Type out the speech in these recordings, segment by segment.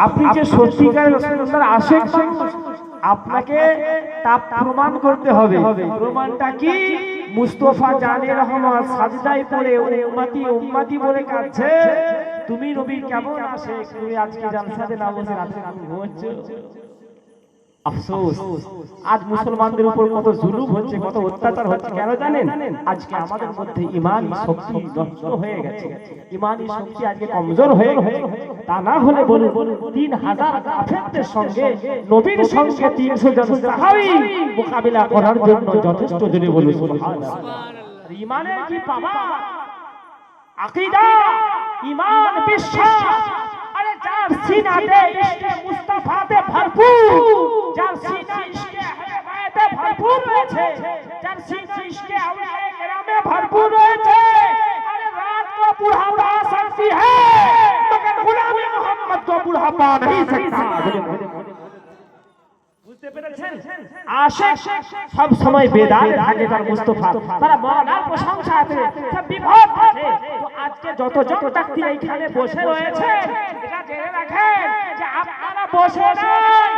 আপনি যে সত্যিকারের রাসূলুল্লাহর আশিক মানুষ, আপনাকে তা প্রমাণ করতে হবে। প্রমাণটা কি? মুস্তাফা জানে রহমত সাজদায় পড়ে উম্মতি উম্মতি বলে কাঁদছে, তুমি নবীর কেমন আশিক, তুমি আজকে জালসাতে না বসে রাতে ঘুমাচ্ছ। আফসোস, আজ মুসলমানদের উপর কত জুলুম হচ্ছে, কত অত্যাচার হচ্ছে। কেন জানেন? আজকে আমাদের মধ্যে ঈমান শক্তি নষ্ট হয়ে গেছে, ঈমানি শক্তি আজকে কমজোর হয়ে গেছে। তা না হলে বলুন 3000 কাফেরদের সঙ্গে নবীর সঙ্গে 300 জন সাহাবী মোকাবিলা করার জন্য যথেষ্ট। জোরে বলুন সুবহানাল্লাহ। ঈমানের কি পাওয়া, আকীদা, ঈমান, বিশ্বাস। আরে যার সিনাতে ইশকে মুস্তাফাতে ভরপুর, যার সিনা ইশকে আহলে বায়াতে ভরপুর রয়েছে, যার সিনা ইশকে আউলিয়ায়ে কেরামে ভরপুর রয়েছে, আরে রাত को बुढ़ापा आ सकती है मगर गुलामी मोहम्मद को बुढ़ापा नहीं सकता। বুঝতে পেরেছেন? আশিক সব সময় বেদারে থাকে তার মুস্তাফা, তারা মওলার প্রশংসাতে সব বিভোর থাকে। তো আজকে যতজন ব্যক্তি এইখানে বসে রয়েছে, এটা জেনে রাখেন যে আপনারা বসে নাই,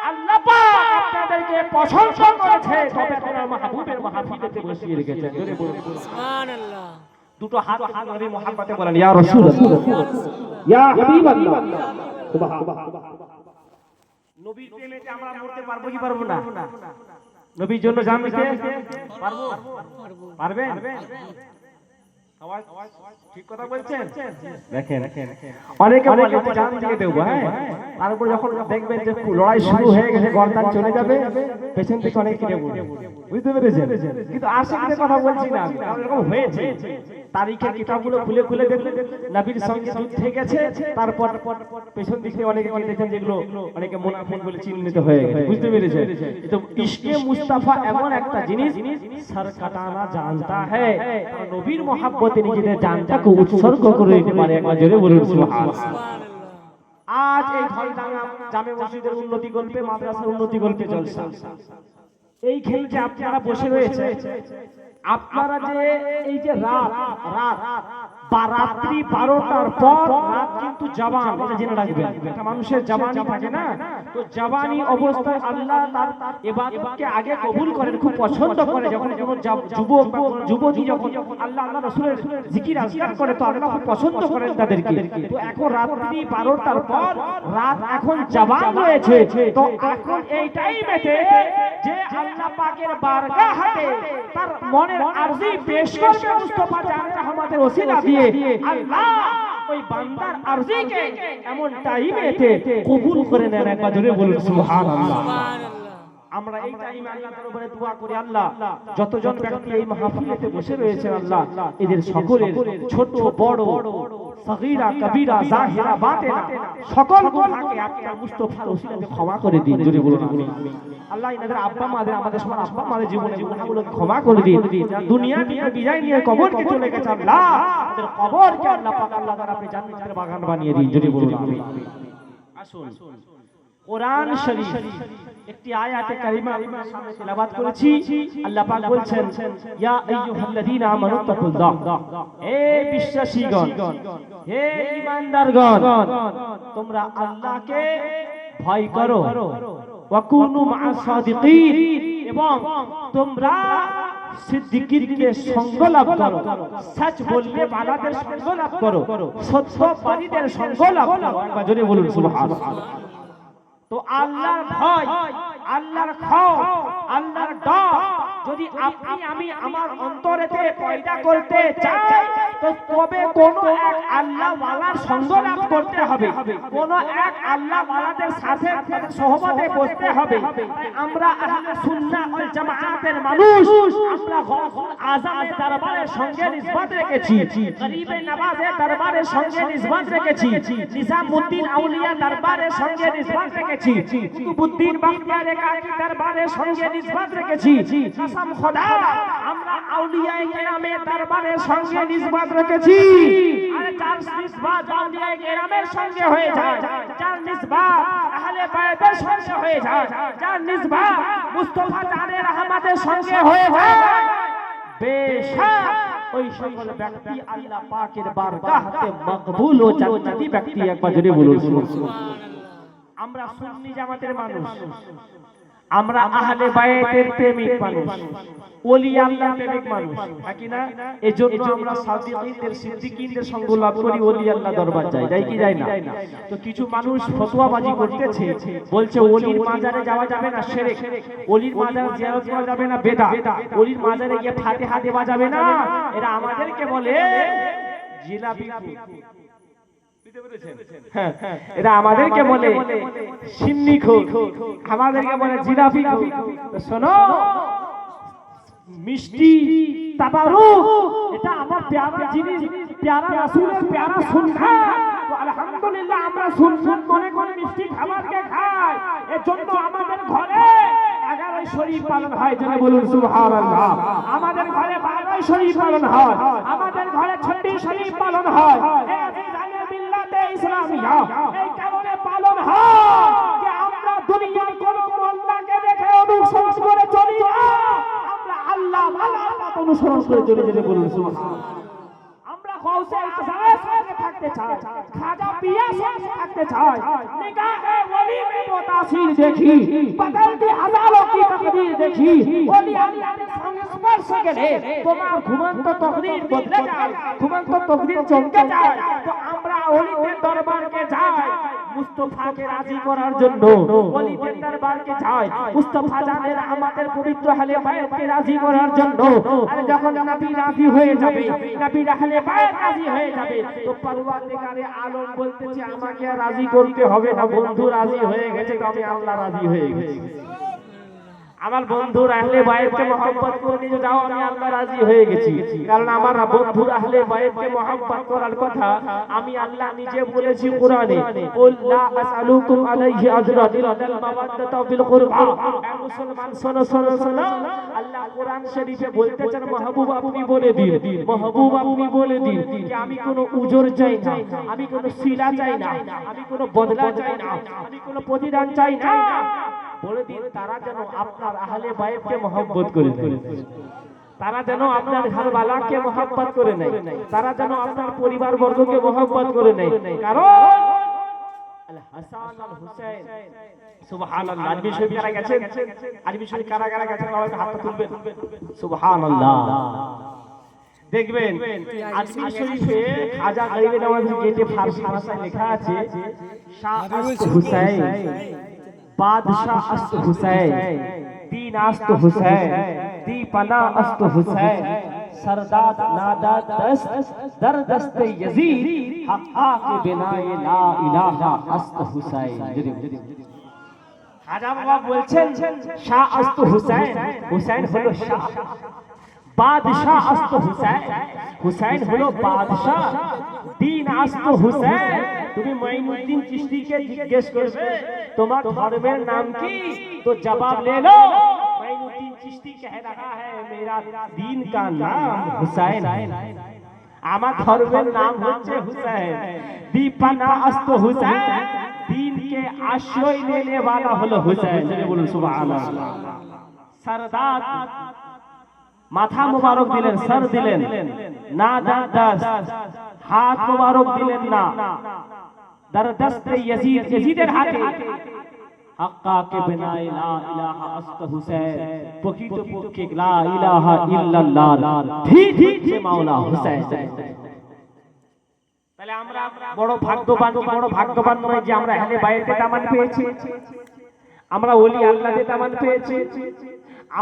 আল্লাহ পাক আপনাদেরকে পছন্দ করেছে, তবে তার মাহবুবের মাহফিলেতে বসিয়ে রেখেছেন। জোরে বলুন সুবহানাল্লাহ। দুটো হাত নবী মুহাম্মদে বলেন ইয়া রাসূলুল্লাহ, ইয়া হাবিবাল্লাহ। সুবহানাল্লাহ। নবীর প্রেমেতে আমরা মরতে পারবো কি পারবো না? নবীর জন্য জান দিতে পারবো? পারবেন? আওয়াজ ঠিক কথা বলছেন? দেখেন অনেকে বলে জান দিয়ে দেব, হ্যাঁ, তারপর যখন দেখবেন যে লড়াই শুরু হয়ে গেছে, গর্দান চলে যাবে, পেছন থেকে অনেকে কিনে বলবে। বুঝতে পেরেছেন? কিন্তু আশিকদের কথা বলছি না, এরকম হয়েছে। তারিখের কিতাবগুলো খুলে খুলে দেখবেন নবীর সঙ্গে যুদ্ধে গেছে, তারপর পেছন দিকে অনেকে দেখেন যেগুলো অনেকে মুনাফিক বলে চিহ্নিত হয়ে গেছে। বুঝতে পেরেছেন? তো ইশকে মুস্তাফা এমন একটা জিনিস, সর কাটানা জানতা হ্যায়, নবীর মহব্বতে নিজেদের জানটাকে উৎসর্গ করে দিতে পারে। একবার জোরে বলুন সুবহানাল্লাহ। আজ এই ধলডাঙ্গা জামে মসজিদের উন্নতি গল্পে, মাদ্রাসার উন্নতি গল্পে জলসা। এই খেলতে আপনারা বসে রয়েছে, আপনারা যে এই যে রাত রাত্রি 12টার পর রাত কিন্তু জওয়ান, এটা জেনে রাখবেন। একটা মানুষের জওয়ানি থাকে না, তো জওয়ানি অবস্থায় আল্লাহ তার ইবাদতকে আগে কবুল করেন, খুব পছন্দ করে। যখন কোনো যুবক বা যুবতী যখন আল্লাহ রাসূলের জিকির আজকার করে, তো আল্লাহ খুব পছন্দ করেন তাদেরকে। তো এখন রাত্রি 12টার পর রাত এখন জওয়ান রয়েছে, তো এখন এই টাইমেতে যে আল্লাহ পাকের বারগাহে তার মনের আরজি পেশ করবে মুস্তাফা জান রহমতের ওসিলা দিয়ে, আল্লাহ ওই বান্দার আরজিকে এমন টাইমেতে কবুল করে নেন। একবার জোরে বলুন সুবহানাল্লাহ। আমরা এই টাইমে আল্লাহর দরবারে দোয়া করি, আল্লাহ যতজন ব্যক্তি এই মাহফিলেতে বসে রয়েছেন, আল্লাহ এদের সকলের ছোট বড়, সগীরা কবিরা জাহিরা বাতিনা সকল গুনাহকে আপনার মুস্তাফার ওসিলাতে ক্ষমা করে দিন। জোরে বলুন আমিন। আল্লাহ এনাদের আব্বা মাদের, আমাদের সবার আব্বা মাদের জীবনের গুনাহগুলোকে ক্ষমা করে দিন। দুনিয়া থেকে বিদায় নিয়ে কবরকে চলে গেছে, আল্লাহ তাদের কবরকে আল্লাহ পাক আল্লাহ তাআলা আপনি জান্নাতের বাগান বানিয়ে দিন। জোরে বলুন আমিন। আসুন কোরআন শরীফ একটি আয়াতে কারিমা আপনার সামনে তেলাওয়াত করেছি। আল্লাহ পাক বলছেন ইয়া আইয়ুহাল্লাযীনা আমানুত্তাকুল্লাহ, হে বিশ্বাসীগণ, হে ঈমানদারগণ, তোমরা আল্লাহকে ভয় করো, ওয়া কুনু মা'আস সাদিকিন, এবং তোমরা সিদ্দিকীরকে সঙ্গ লাভ করো, সত্য বললে বালাদের সঙ্গ লাভ করো, সত্যবাদীদের সঙ্গ লাভ করো। একবার জোরে বলুন সুবহানাল্লাহ। তো আল্লাহর ভয়, আল্লাহর খৌফ, আল্লাহর ডর যদি আপনি আমি আমার অন্তরেতে পয়দা করতে চাই, তো তবে কোন এক আল্লাহ ওয়ালার সঙ্গ লাভ করতে হবে, কোন এক আল্লাহ ওয়ালাদের সাথে সহবতে বসতে হবে। আমরা আহলে সুন্নাহ ওয়াল জামাআতের মানুষ, আমরা গওসুল আযমের দরবারের সঙ্গে নিসবত রেখেছি, গরিবে নওয়াজের দরবারের সঙ্গে নিসবত রেখেছি, নিজামউদ্দিন আউলিয়া দরবারের সঙ্গে নিসবত রেখেছি, কুতুবউদ্দিন বাখতিয়ার কাকি দরবারের সঙ্গে নিসবত রেখেছি। কসম খোদা আমরা আউলিয়ায়ে কেরামের দরবারের সঙ্গে নিসবত রেখেছি। আর যার নিসবত আউলিয়ায়ে কেরামের সঙ্গে হয়ে যায়, যার নিসবত আহলে বায়তের সঙ্গে হয়ে যায়, যার নিসবত মুস্তাফা জানের রহমতের সঙ্গে হয়ে যায়, বেশক ওই সকল ব্যক্তি আল্লাহ পাকের বারগাহতে মকবুল ও জান্নাতি ব্যক্তি। একবার জোরে বলুন সুবহানাল্লাহ। আমরা সুন্নি জামাতের মানুষ, আমরা আহলে বায়াতের প্রেমিক মানুষ, ওলি আল্লাহর প্রেমিক মানুষ, নাকি না? এজন্য আমরা সাদিকীনদের সিদ্দিকীনদের সঙ্গ লাভ করি, ওলি আল্লাহ দরবার যাই, যাই কি যাই না? তো কিছু মানুষ ফতোয়াবাজি করতেছে, বলছে ওলির মাজারে যাওয়া যাবে না, শিরক, ওলির মাজারে জিয়ারত করা যাবে না, বেদা, ওলির মাজারে গিয়ে ফাতিহা দেওয়া যাবে না। এরা আমাদেরকে বলে জিলাপি, হ্যাঁ, এরা আমাদেরকে বলে সিন্নি খোর, আমাদেরকে বলে জিলাপি খোর। শোনো, মিষ্টি তাবারুক এটা আমার প্যারা জিনিস, প্যারা রাসূলের প্যারা সুন্নাত। তো আলহামদুলিল্লাহ আমরা সুন্নাত মনে করে মিষ্টি খাবারকে খাই। এর জন্য আমাদের ঘরে 11 শরীফ পালন হয়, জেনে বলুন সুবহানাল্লাহ। আমাদের ঘরে 12 শরীফ পালন হয়, আমাদের ঘরে 36 শরীফ পালন হয়। ইসলামিয়া এই কারণে পালন হয় যে আমরা দুনিয়ার কোন মোল্লাকে দেখে অনুসরণ করে চলি না, আমরা আল্লাহ ওয়ালার পথ অনুসরণ করে চলে যেতে বলুন সুবহানাল্লাহ। আমরা গৌসে আজমের সঙ্গে থাকতে চাই, খাজা পিয়ার সঙ্গে থাকতে চাই, নিগাহে ওলি মে মুতাসির দেখি, বদলতি হাজারোं की तकदीर দেখি। ওলি আল্লাহর সঙ্গে স্পর্শ গেলে তোমার ঘুমন্ত তকদীর বদলে যায়, ঘুমন্ত তকদীর চমকে যায়। তো আমরা ওলিদের দরবারকে যাই মুস্তাফাকে রাজি করার জন্য, ওলিদের দরবারকে যাই মুস্তাফা জানের আমাদের পবিত্র আহলে বায়াতকে রাজি করার জন্য। আর যখন নবী রাজি হয়ে যাবে, নবীর আহলে বায়াত রাজি হয়ে যাবে, তো পরওয়ারদিগারে আলম বলতেছে আমাকে রাজি করতে হবে না, বন্ধু রাজি হয়ে গেছে, তো আমি আল্লাহ রাজি হয়ে গেছি। আমার বন্ধুর আহলে বায়াতকে মহব্বত করে নিয়ে যাও, আমি আল্লাহ রাজি হয়ে গেছি। কারণ আমার বন্ধুর আহলে বায়াতকে মহব্বত করার কথা আমি আল্লাহ নিজে বলেছি কোরআনে, কুল লা আসআলুকুম আলাইহি আজরান ইল্লাল মাওয়াদ্দাতা ফিল কুরবা। মুসলমান শোনো শোনো শোনো, আল্লাহ কোরআন শরীফে বলতেছেন মাহবুব আপনি বলে দিন, মাহবুব আপনি বলে দিন যে আমি কোনো উজর চাই না, আমি কোনো সিলা চাই না, আমি কোনো বদলা চাই না, আমি কোনো প্রতিদান চাই না। বলে দিন তারা যেন আপনার আহলে বায়াতকে মহব্বত করে নেয়, তারা যেন আপনার ঘরওয়ালাকে মহব্বত করে নেয়, তারা যেন আপনার পরিবার বর্গকে মহব্বত করে নেয়। কারণ আল হাসান আল হুসাইন, সুবহানাল্লাহ, আরবি শরীফ কারা গেছেন? আরবি শরীফ কারা কারা গেছেন? আমাকে হাতটা তুলবেন, সুবহানাল্লাহ। দেখবেন আরবি শরীফে খাজা গরিবে নওয়াজের গেটে ফারসি ভাষায় লেখা আছে শাহ আস্ত হুসাইন, बादशाह अस्त हुसैन, दीन अस्त हुसैन, दीपना अस्त हुसैन, सरदाद नादाद दस्त दर दस्त यजीद, हक्का के बिनाए ला इलाहा अस्त हुसैन। খাজা বাবা বলছেন শাহ আস্ত হুসাইন, হুসাইন হলো শাহ, বাদশাহ আস্ত হুসাইন, হুসাইন হলো বাদশাহ, দীন আস্ত হুসাইন। তুমি মাইনুদ্দিন চিশতিকে জিজ্ঞেস করবে তোমার ধর্মের নাম কি, তো জবাব ले लो মাইনুদ্দিন চিশতি कह रहा है मेरा दीन का नाम हुसैन है, আমার ধর্মের নাম হচ্ছে হুসাইন। दीपना अस्त हुसैन, दीन के आश्रय लेने वाला হলো হুসাইন, জোরে বলুন সুবহানাল্লাহ। सरदाद মাথা মুবারক দিলেন, সর দিলেন না, দাস হাত মুবারক দিলেন না, দরদস্তে ইয়াজিদ, ইয়াজিদের হাতে হাক্কা কে বিনায়ে লা ইলাহা আস্ত হুসাইন, প্রকৃতপক্ষে লা ইলাহা ইল্লাল্লাহ ঠিক যে মাওলা হুসাইন। তাহলে আমরা বড় ভাগ্যবান, বড় ভাগ্যবান নয় যে আমরা আহলে বায়াতে দামান পেয়েছি, আমরা ওলি আল্লাহতে দামান পেয়েছি।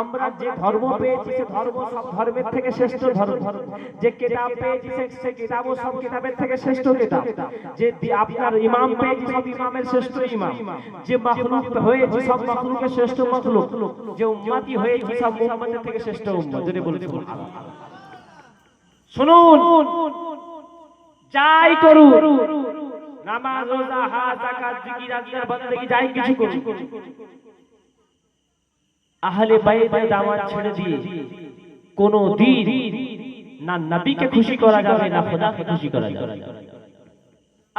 আমরা যে ধর্ম পেয়েছি সে ধর্ম সব ধর্মের থেকে শ্রেষ্ঠ ধর্ম, যে কিতাব পেয়েছি সে কিতাবও সব কিতাবের থেকে শ্রেষ্ঠ কিতাব, যে আপনার ইমাম পেয়েছি সব ইমামের শ্রেষ্ঠ ইমাম, যে মাখলুক হয়েছে সব মাখলুকের শ্রেষ্ঠ মাখলুক, যে উম্মতি হয়েছে সব উম্মতের থেকে শ্রেষ্ঠ উম্মত। যদি বলতে শুনুন, যাই করুন, নামাজ রোজা হজ যাকাত জিকির আজকার বندگی যাই কিছু করুন, আহলে বায়াতের দাওয়াত ছেড়ে দিয়ে কোনো দিন না নবীকে খুশি করা যাবে না খোদাকে খুশি করা যাবে।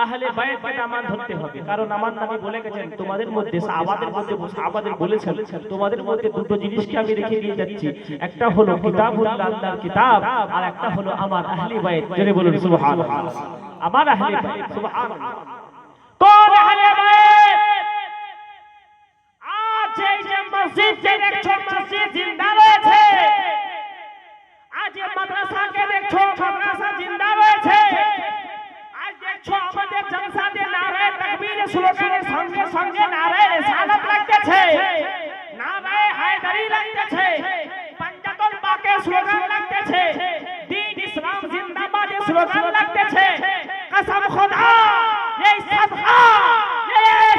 আহলে বাইতকে দামান ধরতে হবে, কারণ আমার নবী বলে গেছেন তোমাদের মধ্যে সাহাবাদের বলেছেন তোমাদের মধ্যে দুটো জিনিসকে আমি রেখে দিয়ে যাচ্ছি, একটা হলো কিতাবুল্লাহ, আল্লাহর কিতাব, আর একটা হলো আমার আহলে বাইত। জোরে বলুন সুবহানাল্লাহ। আমার আহলে বাইত, সুবহানাল্লাহ। কোন আহলে বাইত? আজ এই যে মসজিদ যে দেখছো, মসজিদ জিন্দা রয়েছে। আজ এই মাদ্রাসাকে দেখছো, মাদ্রাসা জিন্দা রয়েছে। আজ দেখছো আমাদের জলসাতে নারায়ে তাকবীর স্লোগানের সঙ্গে সঙ্গে নারায়ে রিসালাত লাগতেছে, নারায়ে হায়দারি লাগতেছে, পাঞ্জাতুল বাকের স্লোগান লাগতেছে, দ্বীন ইসলাম জিন্দাবাদের স্লোগান লাগতেছে। কসম খোদা, এই সাদকা, এই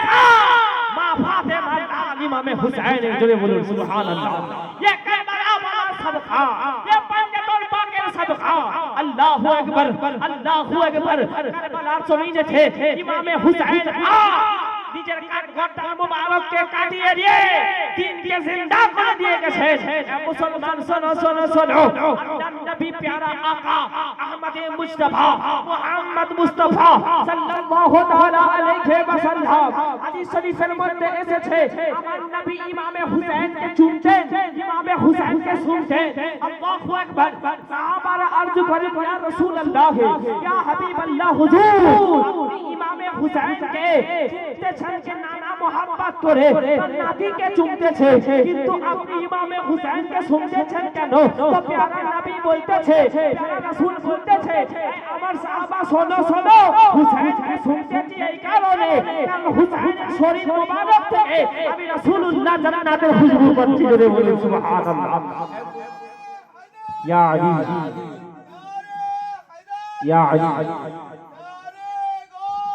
মা ফাতেমা আর ইমামে হুসাইন, জোরে বলুন সুবহানাল্লাহ। ये करबला वाला सदका, ये पंजातुल बाकेर सदका। अल्लाहु अकबर, अल्लाहु अकबर। करबलार जमीने थे इमामे हुसैन নিজের গর্দান মুবারককে কাটিয়ে দিয়ে দ্বীনকে জিন্দা করে দিয়ে গেছে। মুসলমান শোনো শোনো শোনো, আল্লাহর নবী প্যারা আকা আহমদে মুস্তাফা মুহাম্মদ মুস্তাফা সাল্লাল্লাহু তাআলা আলাইহি ওয়াসাল্লাম হাদিস শরীফের মধ্যে এসেছে আমার নবী ইমামে হুসাইনকে চুমতেন, ইমামে হুসাইনকে শুনতেন। আল্লাহু আকবার। সাহাবারা আরজু করেন ইয়া রাসূলুল্লাহ, ইয়া হাবিবাল্লাহ, হুজুর আপনি ইমামে হুসাইনকে চুমতেছেন নানা মোহাব্বত করে, তার নাতিকে চুমতেছে, কিন্তু আপনি ইমামে হুসাইনকে শুনতেছেন কেন? তো প্যারা নবী বলতেছে, প্যারা রাসূল বলতেছে, আমার সাহাবা শোনো শোনো, হুসাইনকে শুনতেছি এই কারণে কারণ হুসাইনের শরীর মোবারক থেকে আমি রাসূলুল্লাহ জান্নাতের খুশবু পাচ্ছি। জোরে বলুন সুবহানাল্লাহ। ইয়া আলী, ইয়া আলী,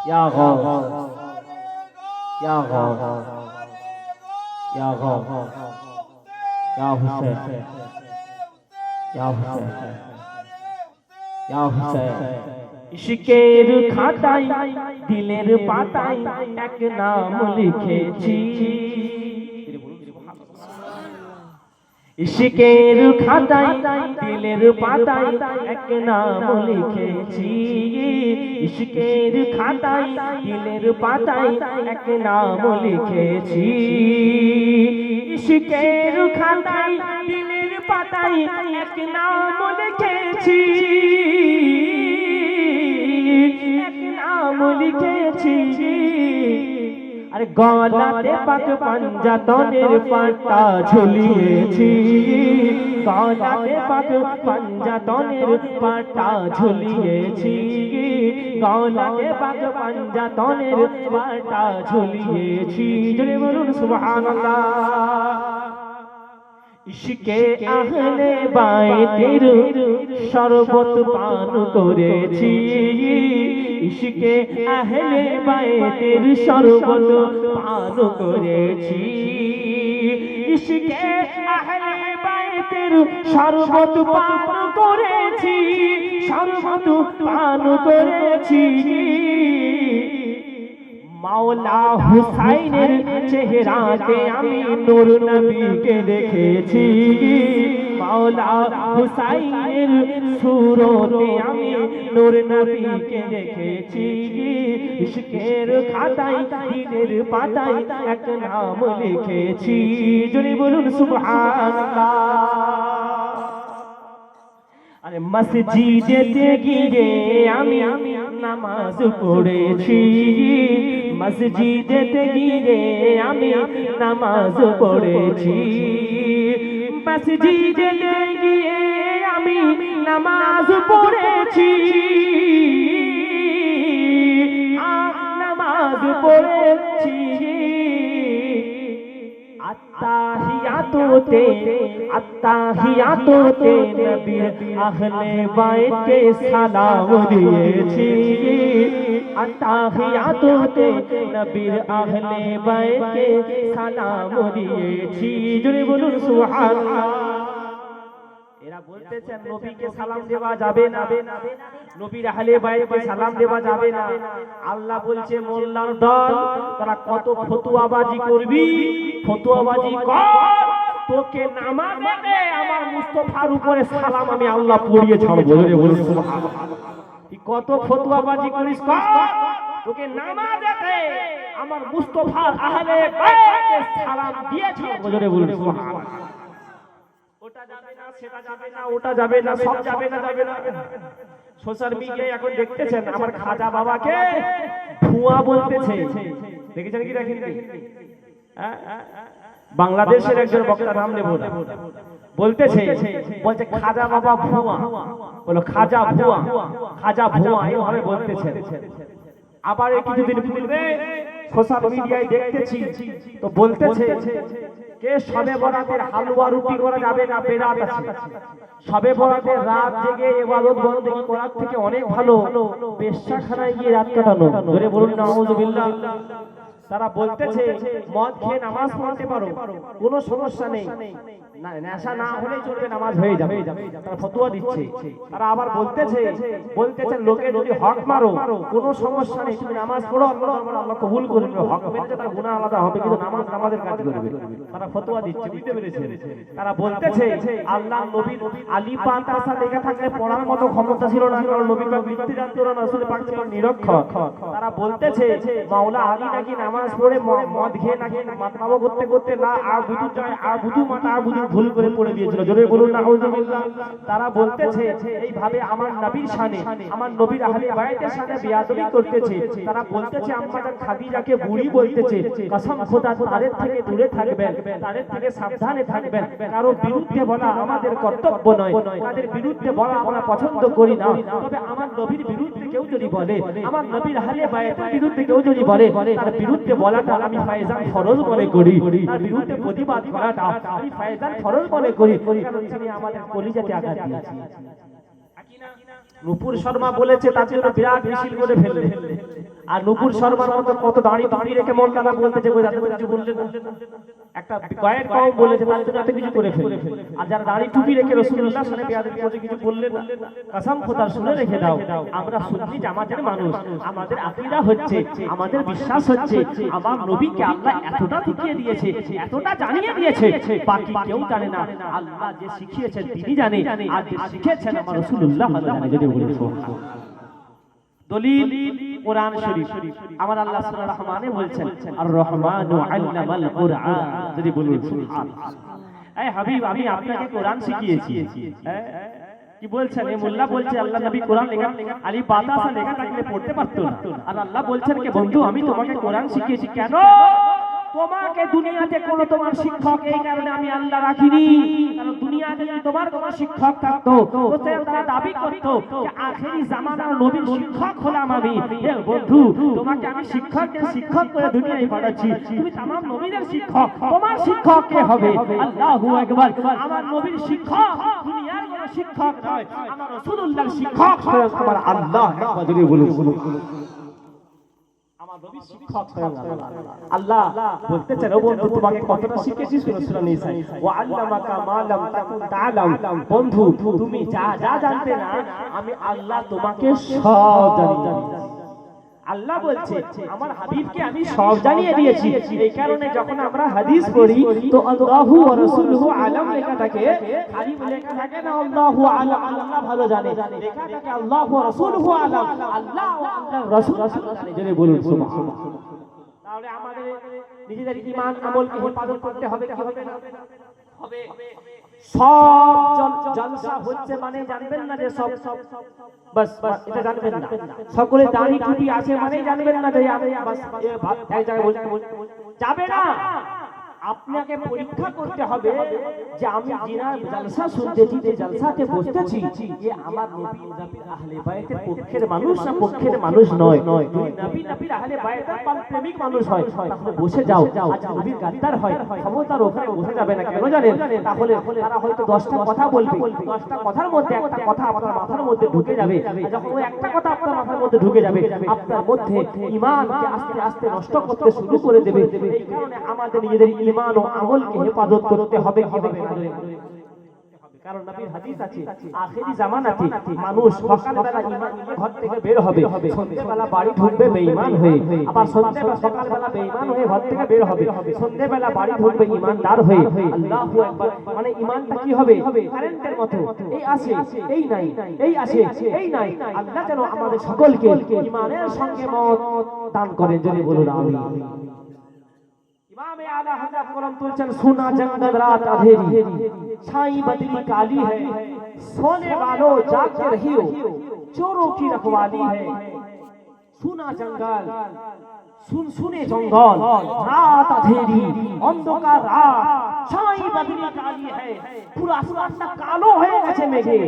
ইয়া গাওস, ইয়া গাওস, ইয়া গাওস, ইয়া হুসাইন, ইয়া হুসাইন, ইয়া হুসাইন। ইশকের খাতায় দিলের পাতায় এক নাম লিখেছি, ইশকের খাতায় দিলের পাতায় এক নাম লিখেছি, ইশকের খাতায় দিলের পাতায় এক নাম লিখেছি, ইশকের খাতায় দিলের পাতায় এক নাম লিখেছি, এক নাম লিখেছি। আরে গলাতে পাক পাঞ্জাতনের পাটা ঝুলিয়েছি, গলাতে পাক পাঞ্জাতনের পাটা ঝুলিয়েছি, গলাতে পাক পাঞ্জাতনের পাটা ঝুলিয়েছি। জোরে বলুন সুবহানাল্লাহ। ইশকে আহলে বাইতের শরবত পান করেছি, ইশকে আহলে বাইতের শরবত পান করেছি, ইশকে আহলে বাইতের শরবত পান করেছি, শরবত পান করেছি। মাওলা হুসাইনের চেহারাতে আমি নূর নবীকে দেখেছি, মাওলা হুসাইনের সুরতে আমি নূর নবীকে দেখেছি, ইশকের খাতায় দিলের পাতায় এক নাম লিখেছি। জোরে বলুন সুবহানাল্লাহ। আরে মসজিদেতে গিয়ে আমি নামাজ পড়েছি, মসজিদেতে গিয়ে আমি নামাজ পড়েছি, মসজিদেতে গিয়ে আমি নামাজ পড়েছি, নামাজ পড়েছি। আত্তাহিয়াতুতে আত্তাহিয়াতুতে নবীর আহলে বাইতকে সালাম দিয়েছি, আত্তাহিয়াতুতে নবীর আহলে বাইতকে সালাম দিয়েছি। জোরে বলুন সুবহানাল্লাহ। এরা বলতেছেন নবীকে সালাম দেওয়া যাবে না, নবীর আহলে বাইতকে সালাম দেওয়া যাবে না। আল্লাহ বলছে মোল্লার দল তারা কত ফতোয়াবাজি করবি, ফতোয়াবাজি কর, তোকে নামাজে দে আমার মুস্তাফার উপরে সালাম আমি আল্লাহ পড়িয়ে ছাড়বো। বলে বলুন সুবহানাল্লাহ। তুই কত ফতোয়াবাজি করিস কর, তোকে নামাজেতে আমার মুস্তাফার আহলে বাইতকে সালাম দিয়েছে। জোরে বলুন সুবহানাল্লাহ। ওটা যাবে না, সেটা যাবে না, ওটা যাবে না, সব যাবে না, যাবে না। সোশ্যাল মিডিয়ায় এখন দেখতেছেন আমার খাজা বাবাকে ভুয়া বলতেছে, দেখেছেন কি দেখেননি? বাংলাদেশের একজন বক্তা নাম নেব না, বলতেছে, বলছে খাজা বাবা ভুয়া, বলো খাজা ভুয়া, খাজা ভুয়া এইভাবে বলতেছে। আবার এই কিছুদিন পূর্বে সোশ্যাল মিডিয়ায় দেখতেছি তো বলতেছে কে শবে বরাতের হালুয়া রুটি করা যাবে না, বেদাত আছে। শবে বরাতের রাত জেগে ইবাদত বন্দেগী করার থেকে অনেক ভালো বেশ্যাখানায় গিয়ে রাত কাটানো। জোরে বলুন নাউযুবিল্লাহ। তারা বলতেছে মদ খেয়ে নামাজ পড়তে পারো, কোনো সমস্যা নেই, নেশা না হলে চলবে, নামাজ হয়ে যাবে। তারা ফতোয়া দিচ্ছে। তারা আবার বলতেছে লোকে যদি হক মারো কোনো সমস্যা নেই, তুমি নামাজ পড়ো, আল্লাহ কবুল করবে। হক মেরে তার গুনাহ আলাদা হবে, কিন্তু নামাজ নামাজের কাজ করবে। তারা ফতোয়া দিচ্ছে, বুঝতে পেরেছেন? তারা বলতেছে আল্লাহ নবীর আলী পাতাসা লেখা থাকলে পড়ার মতো ক্ষমতা ছিল না, কারণ নবী পাক লিখতে জানতো না, রাসূল পাক ছিলেন নিরক্ষর। তারা বলতেছে মাওলা আলী নাকি নামাজ পড়ে মদ খেয়ে নাকি মাতলামো করতে করতে না আর বুধু যায় আর বুধু মাথা আর বুধু ভুল করে পড়ে দিয়েছিল। জোরে বলুন নাউযুবিল্লাহ। তারা বলতেছে এইভাবে আমার নবীর শানে, আমার নবীর আহলে বাইতের শানে বেয়াদবি করতেছে। তারা বলতেছে আম্মাজান খাদিজাকে বুড়ি বলতেছে। কসম খোদা তাদের থেকে দূরে থাকবেন, তাদের থেকে সাবধানে থাকবেন। কারো বিরুদ্ধে বলা আমাদের কর্তব্য নয়, তাদের বিরুদ্ধে বলা আমরা পছন্দ করি না। তবে আমার নবীর বিরুদ্ধে কেউ যদি বলে, আমার নবীর আহলে বাইতের বিরুদ্ধে কেউ যদি বলে, তার বিরুদ্ধে বলাটা আমি ফায়জান ফরজ মনে করি, তার বিরুদ্ধে প্রতিবাদ করাটা আমি ফায়জান ফরজ মনে করি, কারণ তিনি আমাদের কলিজাতে আঘাত দিয়েছেন। নূপুর শর্মা বলেছে তার জন্য বিরাট মিছিল করে ফেললে, আর নূপুর শর্মার মতো কত দাঁড়ি দাঁড়ি রেখে মৌলানা বলতেছে কিছু বললেন, একটা কয়েক কম বলেছে তার জন্য এত কিছু করে ফেললে। আর যারা দাঁড়ি টুপি রেখে রাসূলুল্লাহ সাল্লাল্লাহু আলাইহি ওয়াসাল্লাম কিছু বললেন, কসম খোদার শুনে রেখে দাও, আমরা সুন্নি জামাতের মানুষ, আমাদের আকীদা হচ্ছে, আমাদের বিশ্বাস হচ্ছে আমার নবীকে আল্লাহ এতটা শিখিয়ে দিয়েছে, এতটা জানিয়ে দিয়েছে, বাকি কেউ জানে না। আল্লাহ যে শিখিয়েছেন তিনি জানে, আর যে শিখিয়েছেন আমার রাসূলুল্লাহ আল্লাহ জানে। যদি বলি সুবহানাল্লাহ। দলিল কোরআন শরীফ, আমার আল্লাহ সুবহানাহু ওয়া তাআলা বলছেন আর রহমানু আল্লামাল কুরআন। যদি বলুন সুবহানাল্লাহ। এই হাবিব আমি আপনাকে কোরআন শিখিয়েছি। কি বলছেন? এই মোল্লা বলছে আল্লাহ নবী কোরআন লেখা আলী বাতাসা লেখা থাকলে পড়তে পারতো না, আর আল্লাহ বলছেন কে বন্ধু আমি তোমাকে কোরআন শিখিয়েছি। কেন? তোমাকে দুনিয়াতে কোনো তোমার শিক্ষক এই কারণে আমি আল্লাহ রাখিনি, কারণ দুনিয়াতে যদি তোমার কোনো শিক্ষক থাকতো তো তারা দাবি করতো যে আখেরি জামানার নবীর শিক্ষক হলাম আমি। বন্ধু তোমাকে আমি শিক্ষক করে দুনিয়ায় পাঠাচ্ছি, তুমি तमाम নবীদের শিক্ষক, তোমার শিক্ষক কে হবে? আল্লাহু আকবার। আমার নবীর শিক্ষক দুনিয়ার কোনো শিক্ষক নয়, আমার রাসূলুল্লাহর শিক্ষক স্বয়ং আমার আল্লাহ। একবার যদি বলুন আল্লাহ বলতেছেন ও বন্ধু তোমাকে কতটা শিখেছি সূরা নিসা, ওয়া আল্লামাকা মা লাম তাকুন তাআলাম। বন্ধু তুমি যা যা জানতে না আমি আল্লাহ তোমাকে সব জানিয়ে দিয়েছি। আল্লাহ বলছে আমার হাবিবকে আমি সব জানিয়ে দিয়েছি। এই কারণে যখন আমরা হাদিস পড়ি তো আল্লাহু ওয়া রাসূলুহু আলাম লেখা থাকে, খালি লেখা থাকে না আল্লাহু আলাম, আল্লাহ ভালো জানে, লেখা থাকে আল্লাহু ওয়া রাসূলুহু আলাম, আল্লাহ ও আল্লাহর রাসূল জানে। যদি বলুন সুবহানাল্লাহ। তাহলে আমাদের নিজেদের ঈমান আমলকে হেফাজত করতে হবে কি হবে না? হবে। সব জলসা হচ্ছে মানে জানবেন না যে সব বাস এটা জানবেন না। সকলে দাড়ি টুপি আছে মানে জানবেন না যে বাস এক জায়গায় বলতে যাবে না। আপনাকে পরীক্ষা করতে হবে যে আমি জিনা জলসা শুনতেছি, যে জলসাতে বসতেছি যে আমার নবী নবীর আহলে বাইতের পক্ষের মানুষ না পক্ষের মানুষ নয়। নবী নবীর আহলে বাইতের প্রেমিক মানুষ হয় তাহলে বসে যাও। আজ নবীর গাদ্দার হয় ক্ষমতার ওখানে বসে যাবে না। কেন জানেন? তাহলে তারা হয়তো 10টা কথা বলবে, 10টা কথার মধ্যে একটা কথা আপনার মাথার মধ্যে ঢুকে যাবে। যখন ওই একটা কথা আপনার মাথার মধ্যে ঢুকে যাবে আপনার মধ্যে ঈমানকে আস্তে আস্তে নষ্ট করতে শুরু করে দেবে। এই কারণে আমাদের নিজেদের ঈমান ও আমলকে হেফাজত করতে হবে। কি হবে? কারণ নবীর হাদিস আছে আখেরি জামানাতে মানুষ সকালবেলা ঈমান নিয়ে ঘর থেকে বের হবে, সন্ধ্যাবেলা বাড়ি ঢুকবে বেঈমান হয়ে, আবার সকালবেলা বেঈমান হয়ে ঘর থেকে বের হবে, সন্ধ্যাবেলা বাড়ি ঢুকবে ঈমানদার হয়ে। আল্লাহু আকবার। মানে ঈমানটা কি হবে? কারেন্টের মতো, এই আসে এই নাই, এই আসে এই নাই। আল্লাহ যেন আমাদের সকলকে ঈমানের সঙ্গে মত দান করেন, যদি বলুন আমিন। इमाम आला हजरत कलम तुलचन सुना जंगल रात अंधेरी, छाई बदली काली है, सोने वालों जागते रहियो, चोरों की रखवाली है। सुना जंगल, सुने जंगल, रात अंधेरी, अंधकार रात, छाई बदली काली है, पूरा आसमान कालो है ऐसे मेघे।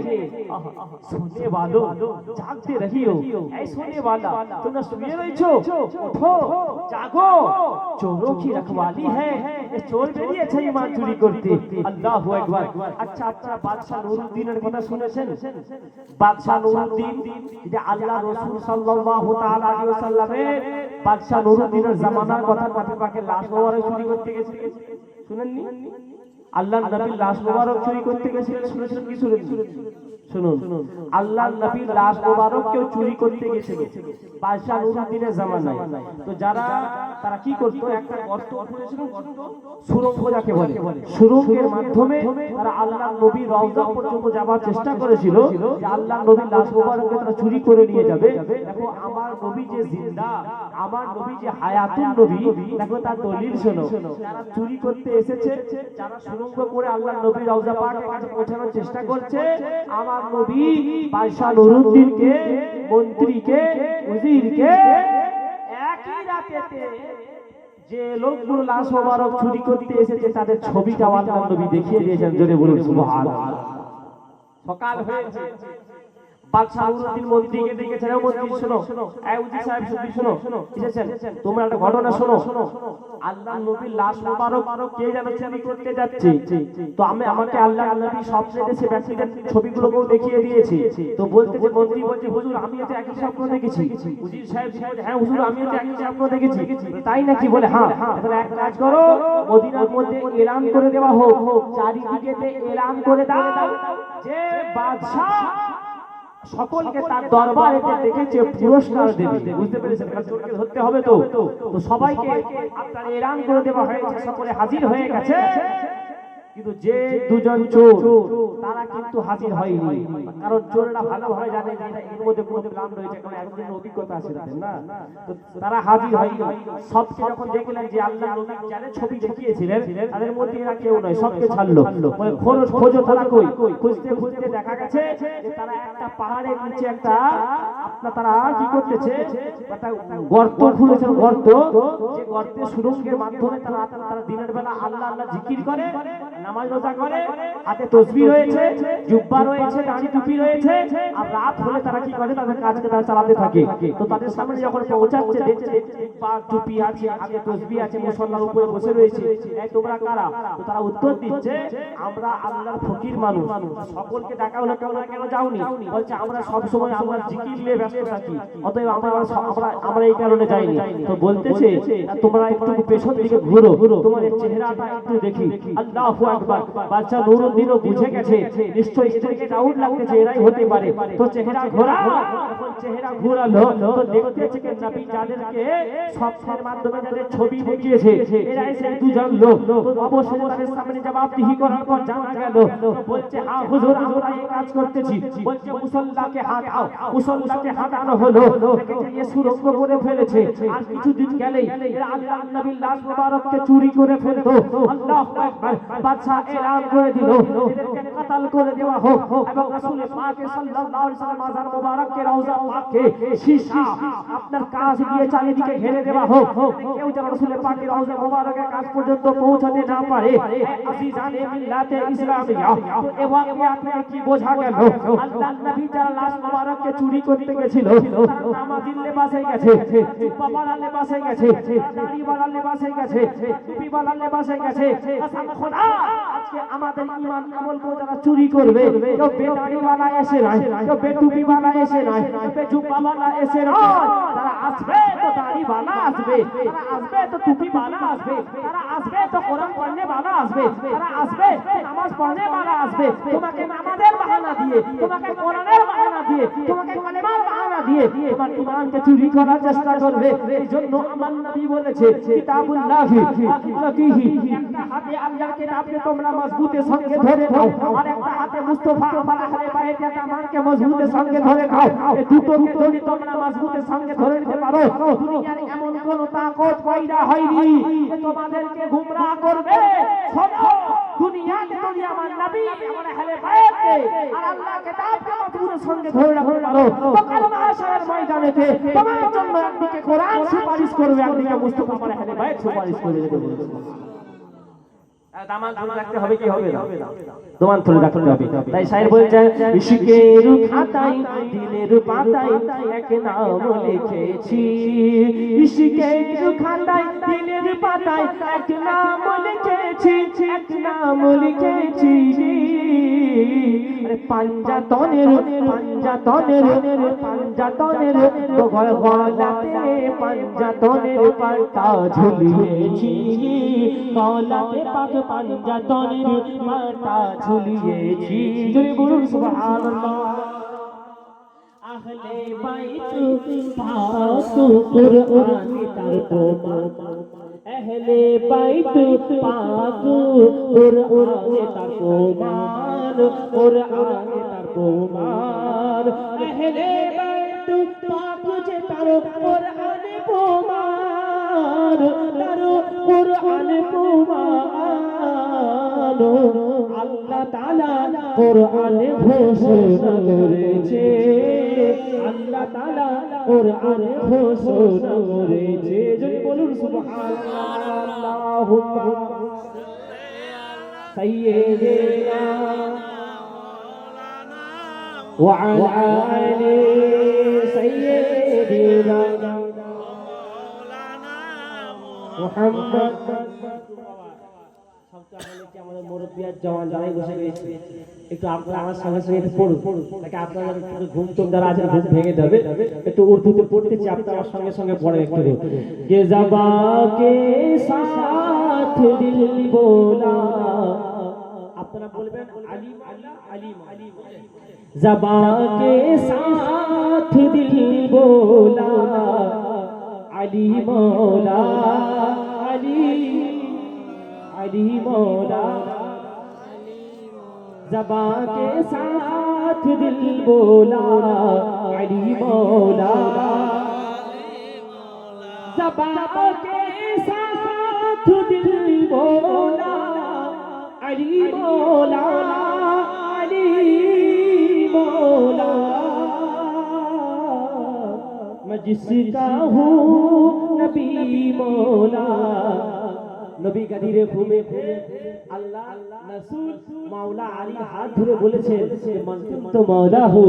सोने वालों जागते रहियो, ऐ सोने वाला तुम सुनिए रही छो, उठो जागो, चोरों की रखवाली है। ये चोर बेरिए আছে ঈমান চুরি করতে। আল্লাহু আকবার। আচ্ছা বাদশা নুরউদ্দিনের কথা শুনেছেন? বাদশা নুরউদ্দিন যে আল্লাহ রাসূল সাল্লাল্লাহু তাআলা আলাইহি ওয়াসাল্লামের বাদশা নুরউদ্দিনের জামানার কথা, নবী পাকের লাশ মোবারক চুরি করতে গেছিলেন, শুনেননি? আল্লাহর নবীর লাশ মোবারক চুরি করতে গেছিলেন, শুনেছেন কি শুনেননি? শুনুন, আল্লাহর নবীর লাশ মোবারক কেউ চুরি করতে গেছিল বাদশা নুরউদ্দিনের জামানায়। তো যারা তারা কি করত, একটা গর্ত খুঁড়েছিল, গর্ত সুড়ঙ্গ যাকে বলে, সুড়ঙ্গের মাধ্যমে তারা আল্লাহর নবীর রওজা পর্যন্ত যাওয়ার চেষ্টা করেছিল, যে আল্লাহর নবীর লাশ মোবারককে তারা চুরি করে নিয়ে যাবে। দেখো আমার নবী যে জিন্দা, আমার নবী যে হায়াতুন নবী, দেখো তার দলিল শোনো। যারা চুরি করতে এসেছে, যারা সুড়ঙ্গ করে আল্লাহর নবীর রওজা পাকের কাছে পৌঁছানোর চেষ্টা করছে, আমার নবী বাদশা নুরউদ্দিনকে, মন্ত্রীকে, উজিরকে একই রাতেতে যে লোকগুলো লাশ মোবারক চুরি করতে এসেছে তাদের ছবিটা আল্লাহর নবী দেখিয়ে দিয়েছেন, জোরে বলুন সুবহানাল্লাহ। সকাল হয়েছে, বাদশা নুরউদ্দিন মন্ত্রীকে ডেকেছেন, ও মন্ত্রী শোনো, এই উজির সাহেব শোনো, এসেছেন, তোমরা একটা ঘটনা শোনো। আল্লাহর নবীর লাশ মোবারক কে যেন চুরি করতে যাচ্ছে, তো আমাকে আল্লাহর নবী স্বপ্নে দেশে ব্যক্তিদের ছবিগুলোকেও দেখিয়ে দিয়েছে। তো বলতেছে, মন্ত্রী বলছে, হুজুর আমিও তো একই স্বপ্ন দেখেছি। উজির সাহেব বলছে, হ্যাঁ হুজুর আমিও তো একই স্বপ্ন দেখেছি। তাই নাকি? বলে হ্যাঁ। তাহলে এক কাজ করো, মদিনার মধ্যে এলান করে দেওয়া হোক, চারিদিকেতে এলান করে দাও যে বাদশা সকলকে তার দরবারে দেখেছে পুরস্কার দেবে। বুঝতে পেরেছেন? চোরকে ধরতে হবে, তো সবাইকে আপনার এলান করে দেওয়া হয়েছে, সকলে হাজির হয়ে গেছে। কিন্তু যে দুজন চোর তারা কিন্তু হাজির হয়নি, কারণ চোররা ভালোভাবে জানে যে এর মধ্যে কোনো প্ল্যান রয়েছে, কারণ একদিন অভিজ্ঞতা আছে তাদের, না? তো তারা হাজির হয়নি। সবকে যখন দেখলেন যে আল্লাহ নবী যারা ছবি দেখিয়েছিলেন তাদের মধ্যে এরা কেউ নয়, সবকে ছাড়লো। খোঁজো তারা কই, খুঁজতে দেখা গেছে যে তারা একটা পাহাড়ের নিচে একটা তারা কি করতেছে, একটা গর্ত খুঁড়েছে, গর্ত, যে গর্তে সুরঙ্গের মাধ্যমে তারা দিনের বেলা আল্লাহ আল্লাহ জিকির করে, নামাজ রোজা করে, হাতে তসবিহ রয়েছে, জুব্বা রয়েছে, দাড়ি টুপি রয়েছে, আর রাত হলে তারা কি করে, তাদের কাজকে তারা চালাতে থাকে। তো তাদের সামনে যখন পৌঁছাচ্ছে, দেখছে জুব্বা টুপি আছে, হাতে তসবিহ আছে, মুসল্লার উপরে বসে রয়েছে, এই তোমরা কারা? তো তারা উত্তর দিচ্ছে, আমরা আল্লাহর ফকির মানুষ, সকলকে ডাকা হলো কেন যাওনি? বলছে আমরা সব সময় আল্লাহর জিকির নিয়ে ব্যস্ত থাকি, অতএব আমরা এই কারণে যাইনি। তো বলতেছে, তোমরা একটু পেছন দিকে ঘুরো, তোমার চেহারাটা একটু দেখি। আল্লাহু আকবার। বাদশা নুরউদ্দিনও বুঝে গেছে নিশ্চয়ই এদেরকে ডাউট লাগতেছে, এরাই হতে পারে। তো চেহারা ঘোরালো, যখন চেহারা ঘোরালো তো দেখতেছে যে নবী যাদেরকে স্বপ্নের মাধ্যমে যাদের ছবি দেখিয়েছে এরাই সেই দুজন লোক। তো অবশ্যই তাদের সামনে জবাবদিহি করার পর জানা গেল, বলছে হ্যাঁ হুজুর আমরা এই কাজ করতেছি। বলছে মুসল্লাকে হাঁটাও, মুসল্লাকে হাঁটানো হলো, দেখেছে এ সুরঙ্গ করে ফেলেছে, আর কিছুদিন গেলেই এরা আল্লাহর নবীর লাশ মোবারককে চুরি করে ফেলতো। আল্লাহু আকবার। বাদশা এলান করে দিল এদেরকে কতল করে দেওয়া হোক, এবং রাসূল পাক সাল্লাল্লাহু আলাইহি ওয়াসাল্লাম মাজার মোবারককে রওজা পাককে শীশা আপনার কাজ দিয়ে চারিদিকে ঘিরে দেওয়া হোক, কেউ যেন রাসূল পাকের রওজা মোবারকের কাছ পর্যন্ত পৌঁছাতে না পারে। আজিজানে মিল্লাতে ইসলামিয়া। তো এই ওয়াকিয়া থেকে কি বোঝা গেল, আল্লাহর নবী যারা লাশ মোবারককে চুরি করতে গেছিল তারা নামাজির লেবাসে গেছে, জুব্বাওয়ালা লেবাসে গেছে, দাড়িওয়ালা লেবাসে গেছে, টুপিওয়ালা লেবাসে গেছে। কসম খোদা আজকে আমাদের ঈমান আমল করে যারা চুরি করবে, কেউ বেদাড়িওয়ালা এসে নয়, কেউ বেটুপিওয়ালা এসে নয়, কেউ বেজুব্বাওয়ালা এসে নয়, তারা আসবে তো দাড়িওয়ালা আসবে, তারা আসবে তো টুপিওয়ালা আসবে, তারা আসবে তো কোরআন পড়নেওয়ালা আসবে, তারা আসবে তো নামাজ পড়নেওয়ালা আসবে। তোমাকে নামাজের বাহানা দিয়ে, তোমাকে কোরআনের বাহানা দিয়ে, তোমাকে কালেমার বাহানা দিয়ে তোমার ঈমানকে চুরি করার চেষ্টা করবে। এই জন্য আমার নবী বলেছে কিতাবুল্লাহি আকিলাতিহি, একটা হাতে আল্লাহর কিতাবকে তোমরা মজবুতের সঙ্গে ধরে নাও, আর একটা হাতে মুস্তাফা আমার আহলে বাইতের দামানকে মজবুতের সঙ্গে ধরে নাও। এই দুটোকে যদি তোমরা মজবুতের সঙ্গে ধরে নিতে পারো, দুনিয়ার এমন কোন তাকত পয়দা হয়নি যে তোমাদেরকে গুমরাহ করবে। শোনো, দুনিয়াতে যদি আমার নবী আমার আহলে বাইতকে আর আল্লাহর কিতাবকে মজবুতের সঙ্গে ধরে রাখতে পারো, তো কাল মাহশরের ময়দানেতে তোমার জন্য একদিকে কোরআন সুপারিশ করবে, একদিকে মুস্তাফা আমার আহলে বাইত সুপারিশ করবে। দামান ধরে রাখতে হবে কি হবে না? দামান ধরে রাখতে হবে। তাই শায়ের বলছেন ইশকের খাতায় দিলের পাতায় এক নাম লিখেছি, ইশকের খাতায় দিলের পাতায় এক নাম লিখেছি, এক নাম লিখেছি। পাঞ্জাতনের পাঞ্জাতনের পাঞ্জাতনের গলাতে পাঞ্জাতনের পাতা ঝুলিয়েছি, গলাতে পাক পাঞ্জাতনের পাতা ঝুলিয়েছি। জোরে বলুন সুবহানাল্লাহ। আহলে বাইত পাক কুরআন তার প্রমাণ, আহলে বাইত পাক কুরআন তার প্রমাণ, কুরআন তার প্রমাণ। আহলে বাইত পাক যে তার কুরআন প্রমাণ, তার কুরআন প্রমাণ। আল্লাহ তাআলা কুরআনে ঘোষণা করেছে, আল্লাহ তাআলা কুরআনে ঘোষণা করেছে। যদি বলুন সুবহানাল্লাহ। আল্লাহুম্মা সাইয়্যিদিনা ওয়া আলা আলি সাইয়্যিদিনা মুহাম্মদ। আমাদের মুরব্বিয়াত জওয়ান যারাই বসে রয়েছে, একটু আপনারা আমার সঙ্গে সঙ্গে একটু পড়ুন, তাকে আপনারা একটু ঘুম চোখ যারা আছেন ঘুম ভেঙে যাবে। একটু উর্দুতে পড়তেছি, আপনারা আমার সঙ্গে সঙ্গে পড়েন একটু। কে জবা কে সাথ দিল बोला, আপনারা বলবেন আলিম আল্লাহ আলিম আলিম। জবা কে সাথ দিল बोला আলী মৌলা, আলী अली मौला। ज़बां के साथ दिल बोला अली मौला, ज़बां के साथ दिल बोला अली मौला, अली मौला। मैं जिसका हूँ नबी मौला, নবী গাদিরে ঘুমে আল্লাহ রাসূল মাওলা আলী হাত ধরে বলেছেন মান কুনতু মাওলাহু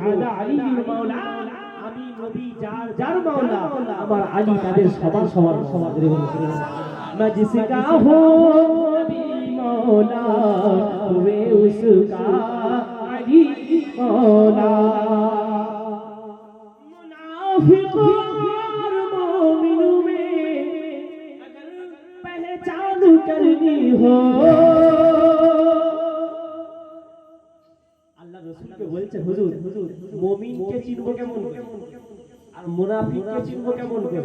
আলা আলী মাওলা, আমি নবী যার যার মাওলা আমার আলী তাদের সবার সবার সবার ধরে বলেছেন मैं जिसका हूँ नबी मौला हुए उसका अली मौला। मुनाफिक और मोमिनों में पहचान करनी हो, আল্লাহ রাসূলকে বলছেন হুজুর মুমিনকে চিনবো কেমন করে আর মুনাফিককে চিনবো কেমন করে?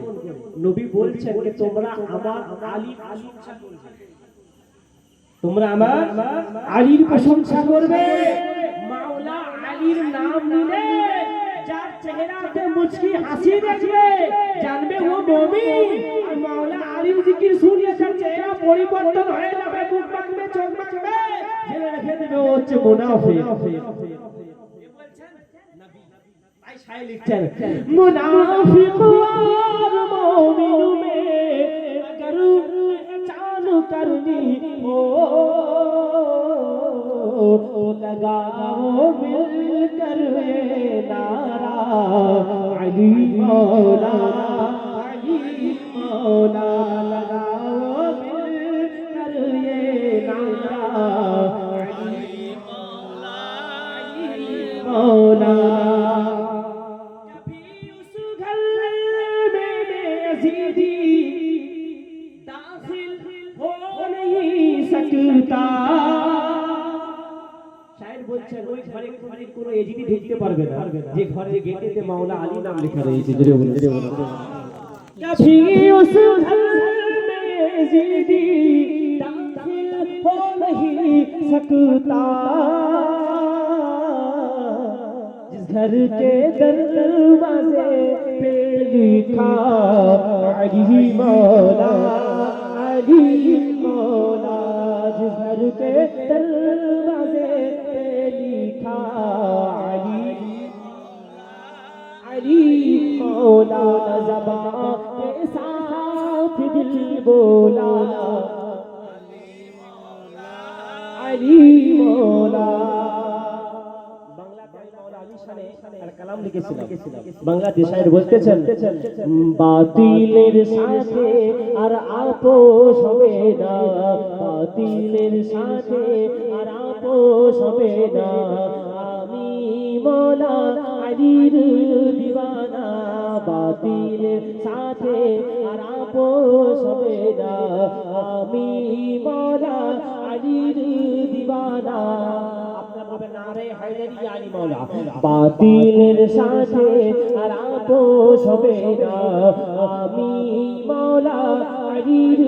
নবী বলছেন যে তোমরা আমার আলীর প্রশংসা করবে, তোমরা আমার আলীর প্রশংসা করবে। মাওলা আলীর নাম নিলে যার চেহারাতে মুচকি হাসি দেখবে জানবে ও মুমিন। আর মাওলা আলীর জিকির শুনলে যার চেহারা পরিবর্তন হয়ে যাবে, মুখ বাঁকবে, চোখ বাঁকবে, জেনে রেখে দেবে ও হচ্ছে মুনাফিক। তাই শায়ের লিখছেন মুনাফিক और मोमिन में अगर पहचान करनी हो, लगाओ मिलकर ये नारा अली मौला, अली मौला। लगाओ मिलकर ये नारा ওই ঘরে কোনো এজিদি ঢুকতে পারবে না যে ঘরে গেটেতে মাওলা আলী নাম লেখা রয়েছে। জোরে বলুন, জোরে বলুন। कभी उस घर में जिंदगी दाखिल हो नहीं सकता, जिस घर के दरवाजे पे लिखा अली मौला, अली मौला, जिस घर के दरवाजे पे लिखा अली अली मौला, ज़बान के साथ दिल बोला अली मौला। কালাম লিখেছিলাম বাংলাদেশের বলতেছেন, বাতিলের সাথে আর আপোষ হবে না, বাতিলের সাথে আর আপোষ হবে না, আমি মৌলা আলীর দিওয়ানা, বাতিলের সাথে আর আপোষ হবে না, আমি মৌলা আলীর দিওয়ানা। বাতিলের সাথে আর আপোষ হবে না, আমি মৌলা আলীর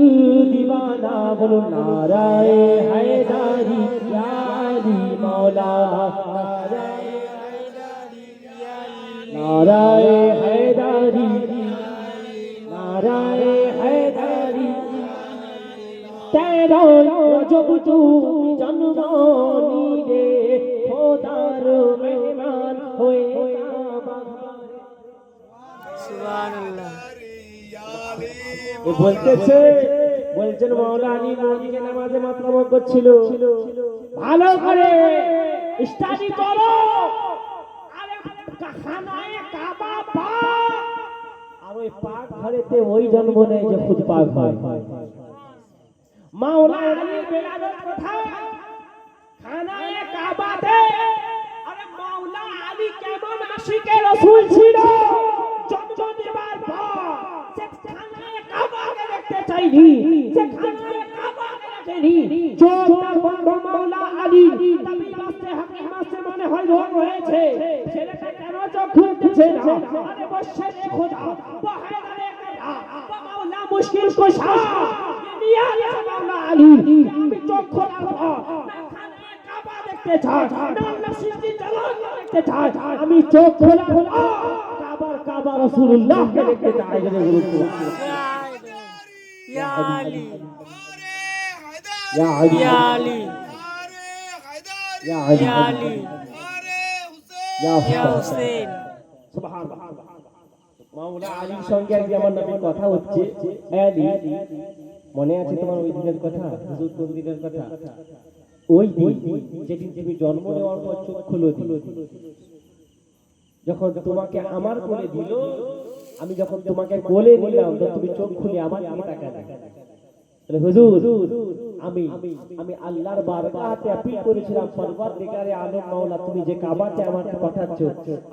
দিওয়ানা। বলুন নারায়ে হায়দারি ইয়া আলী মৌলা, নারায়ে হায়দারি, নারায়ে হায়দারি। 13 রজব তুমি জন্ম নিলে খোদার মেহমান হয়ে কাবা। সুবহানাল্লাহ। বলতেছে, বলছেন মাওলা আলী মদিনা নামাজে মাতলাব করছিল, ভালো করে স্টাডি করো। আরে খানায়ে কাবা পাক, আর ওই পাক ঘরেতে ওই জন্ম নেই যে খুদ পাক হয়। মাওলা আলীর বেলাদত কোথায়? খানায়ে কাবাতে। আরে মাওলা আলী কেমন আশিকে রাসূল ছিল, জন্ম নেবার পর সে খানায়ে কাবাকে দেখতে চাইনি, সে খানায়ে কাবাকে দেখেনি। চোখটা বন্ধ মাওলা আলী, তবে রাস্তে হাকিমা সে মনে হয় রোগ হয়েছে, ছেলেটা কেন চোখ খুলতেছে না? আরে বসে খোদা বহারে কথা মাওলা মুশকিল কুশা নিয়া মাওলা আলী, আমি চোখ খোলা কাবা দেখতে চাই, না মসজিদে জালাল দেখতে চাই, আমি চোখ খোলা কাবা রাসূলুল্লাহকে দেখতে চাই। ইয়া আলী, ইয়া আলী, ইয়া আলী, ইয়া আলী, ইয়া আলী, ইয়া হুসেন। সুবহানাল্লাহ। মাওলা আলীর সঙ্গে আজকে আমার নবীর কথা হচ্ছে। আলী মনে আছে তোমার ওই দিনের কথা? হুজুর কোন দিনের কথা? ওই দিন যেদিন তুমি জন্ম নেওয়ার পর চোখ খুলে দিল, যখন তোমাকে আমার কোলে দিল, আমি যখন তোমাকে কোলে নিলাম তো তুমি চোখ খুলে আমার দিকে তাকালে। তাহলে হুজুর আমি আল্লাহর বারগাহে আপিল করেছিলাম, পরওয়ারদিগারে আলম মাওলা তুমি যে কাবাতে আমাকে পাঠাচ্ছ,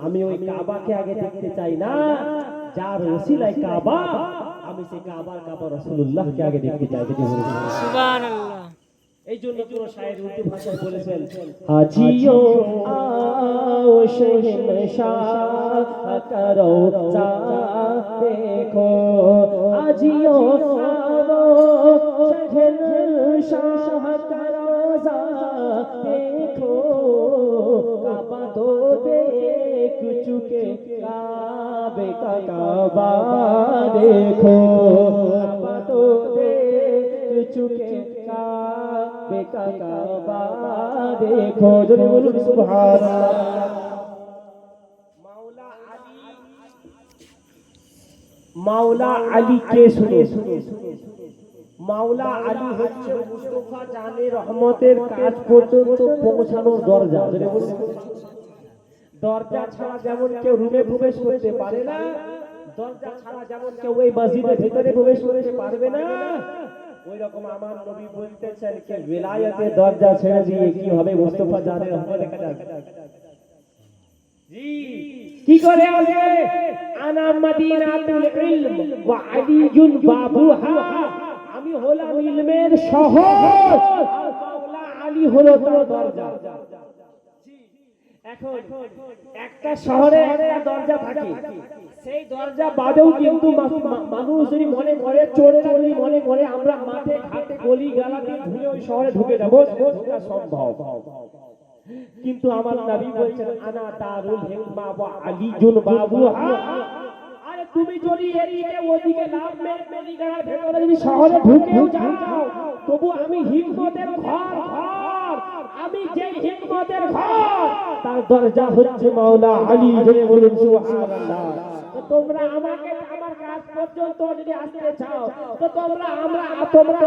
আমি ওই কাবাকে আগে দেখতে চাই না, যার ওসিলায় কাবা, আমি সেই কাবা রাসূলুল্লাহকে আগে দেখতে চাই। সুবহানাল্লাহ। এই জন্য পুরো শায়ের উর্দু ভাষায় বলেছেন, হাজিও আও শহনশাহ করো যা দেখো, হাজিও আও শহনশাহ করো যা দেখো, কাবা তো দেখ চুকে কাবে का काबा देखो, काबा तो देख चुके काबे का काबा देखो। जोरे बोलूं सुभान अल्लाह। মাওলা আলী কে শুনে? মাওলা আলী হচ্ছে মুস্তাফা জানে রহমতের কাজ পর্যন্ত পৌঁছানোর দরজা। जोरे बोलूं দরজা ছাড়া যেমন কেউ রুমে প্রবেশ করতে পারে না, দরজা ছাড়া যেমন কেউ এই মসজিদের ভিতরে প্রবেশ করতে পারবে না, ওই রকম আমার নবী বলতেছেন যে विलायতের দরজা ছেড়ে দিয়ে কি হবে মুস্তাফা জানের রহমতের কাজ। জি কি করে আসবে? আনা মদিনাতুল ইলম ওয়া আলীউন বাবুহা, আমি হলাম ইলমের শহর, মাওলা আলী হলো তার দরজা। জি এখন একটা শহরে একটা দরজা থাকে, সেই দরজা বাদেও কিন্তু মানুষ যদি মনে করে, চোরেরা যদি মনে করে আমরা মাঠে ঘাটে গলি গালাতে ঘুরে ওই শহরে ঢুকে যাবো, সেটা সম্ভব। কিন্তু আমার নবী বলছেন আনা দারুল হিকমা ওয়া আলীজুন বাবুহা। আরে তুমি যদি এদিকে ওদিকে লাভ মেরে গলিগাড়ার ভেতরে যদি শহরে ঢুকেও যাও, তবু আমি হিকমতের ঘর, আমি যে হিকমতের ঘর তার দরজা হচ্ছে মাওলা আলী। জয় বলুন সুবহানাল্লাহ। তোমরা আমাকে আমার কাজ পর্যন্ত যদি আসতে চাও তো তোমরা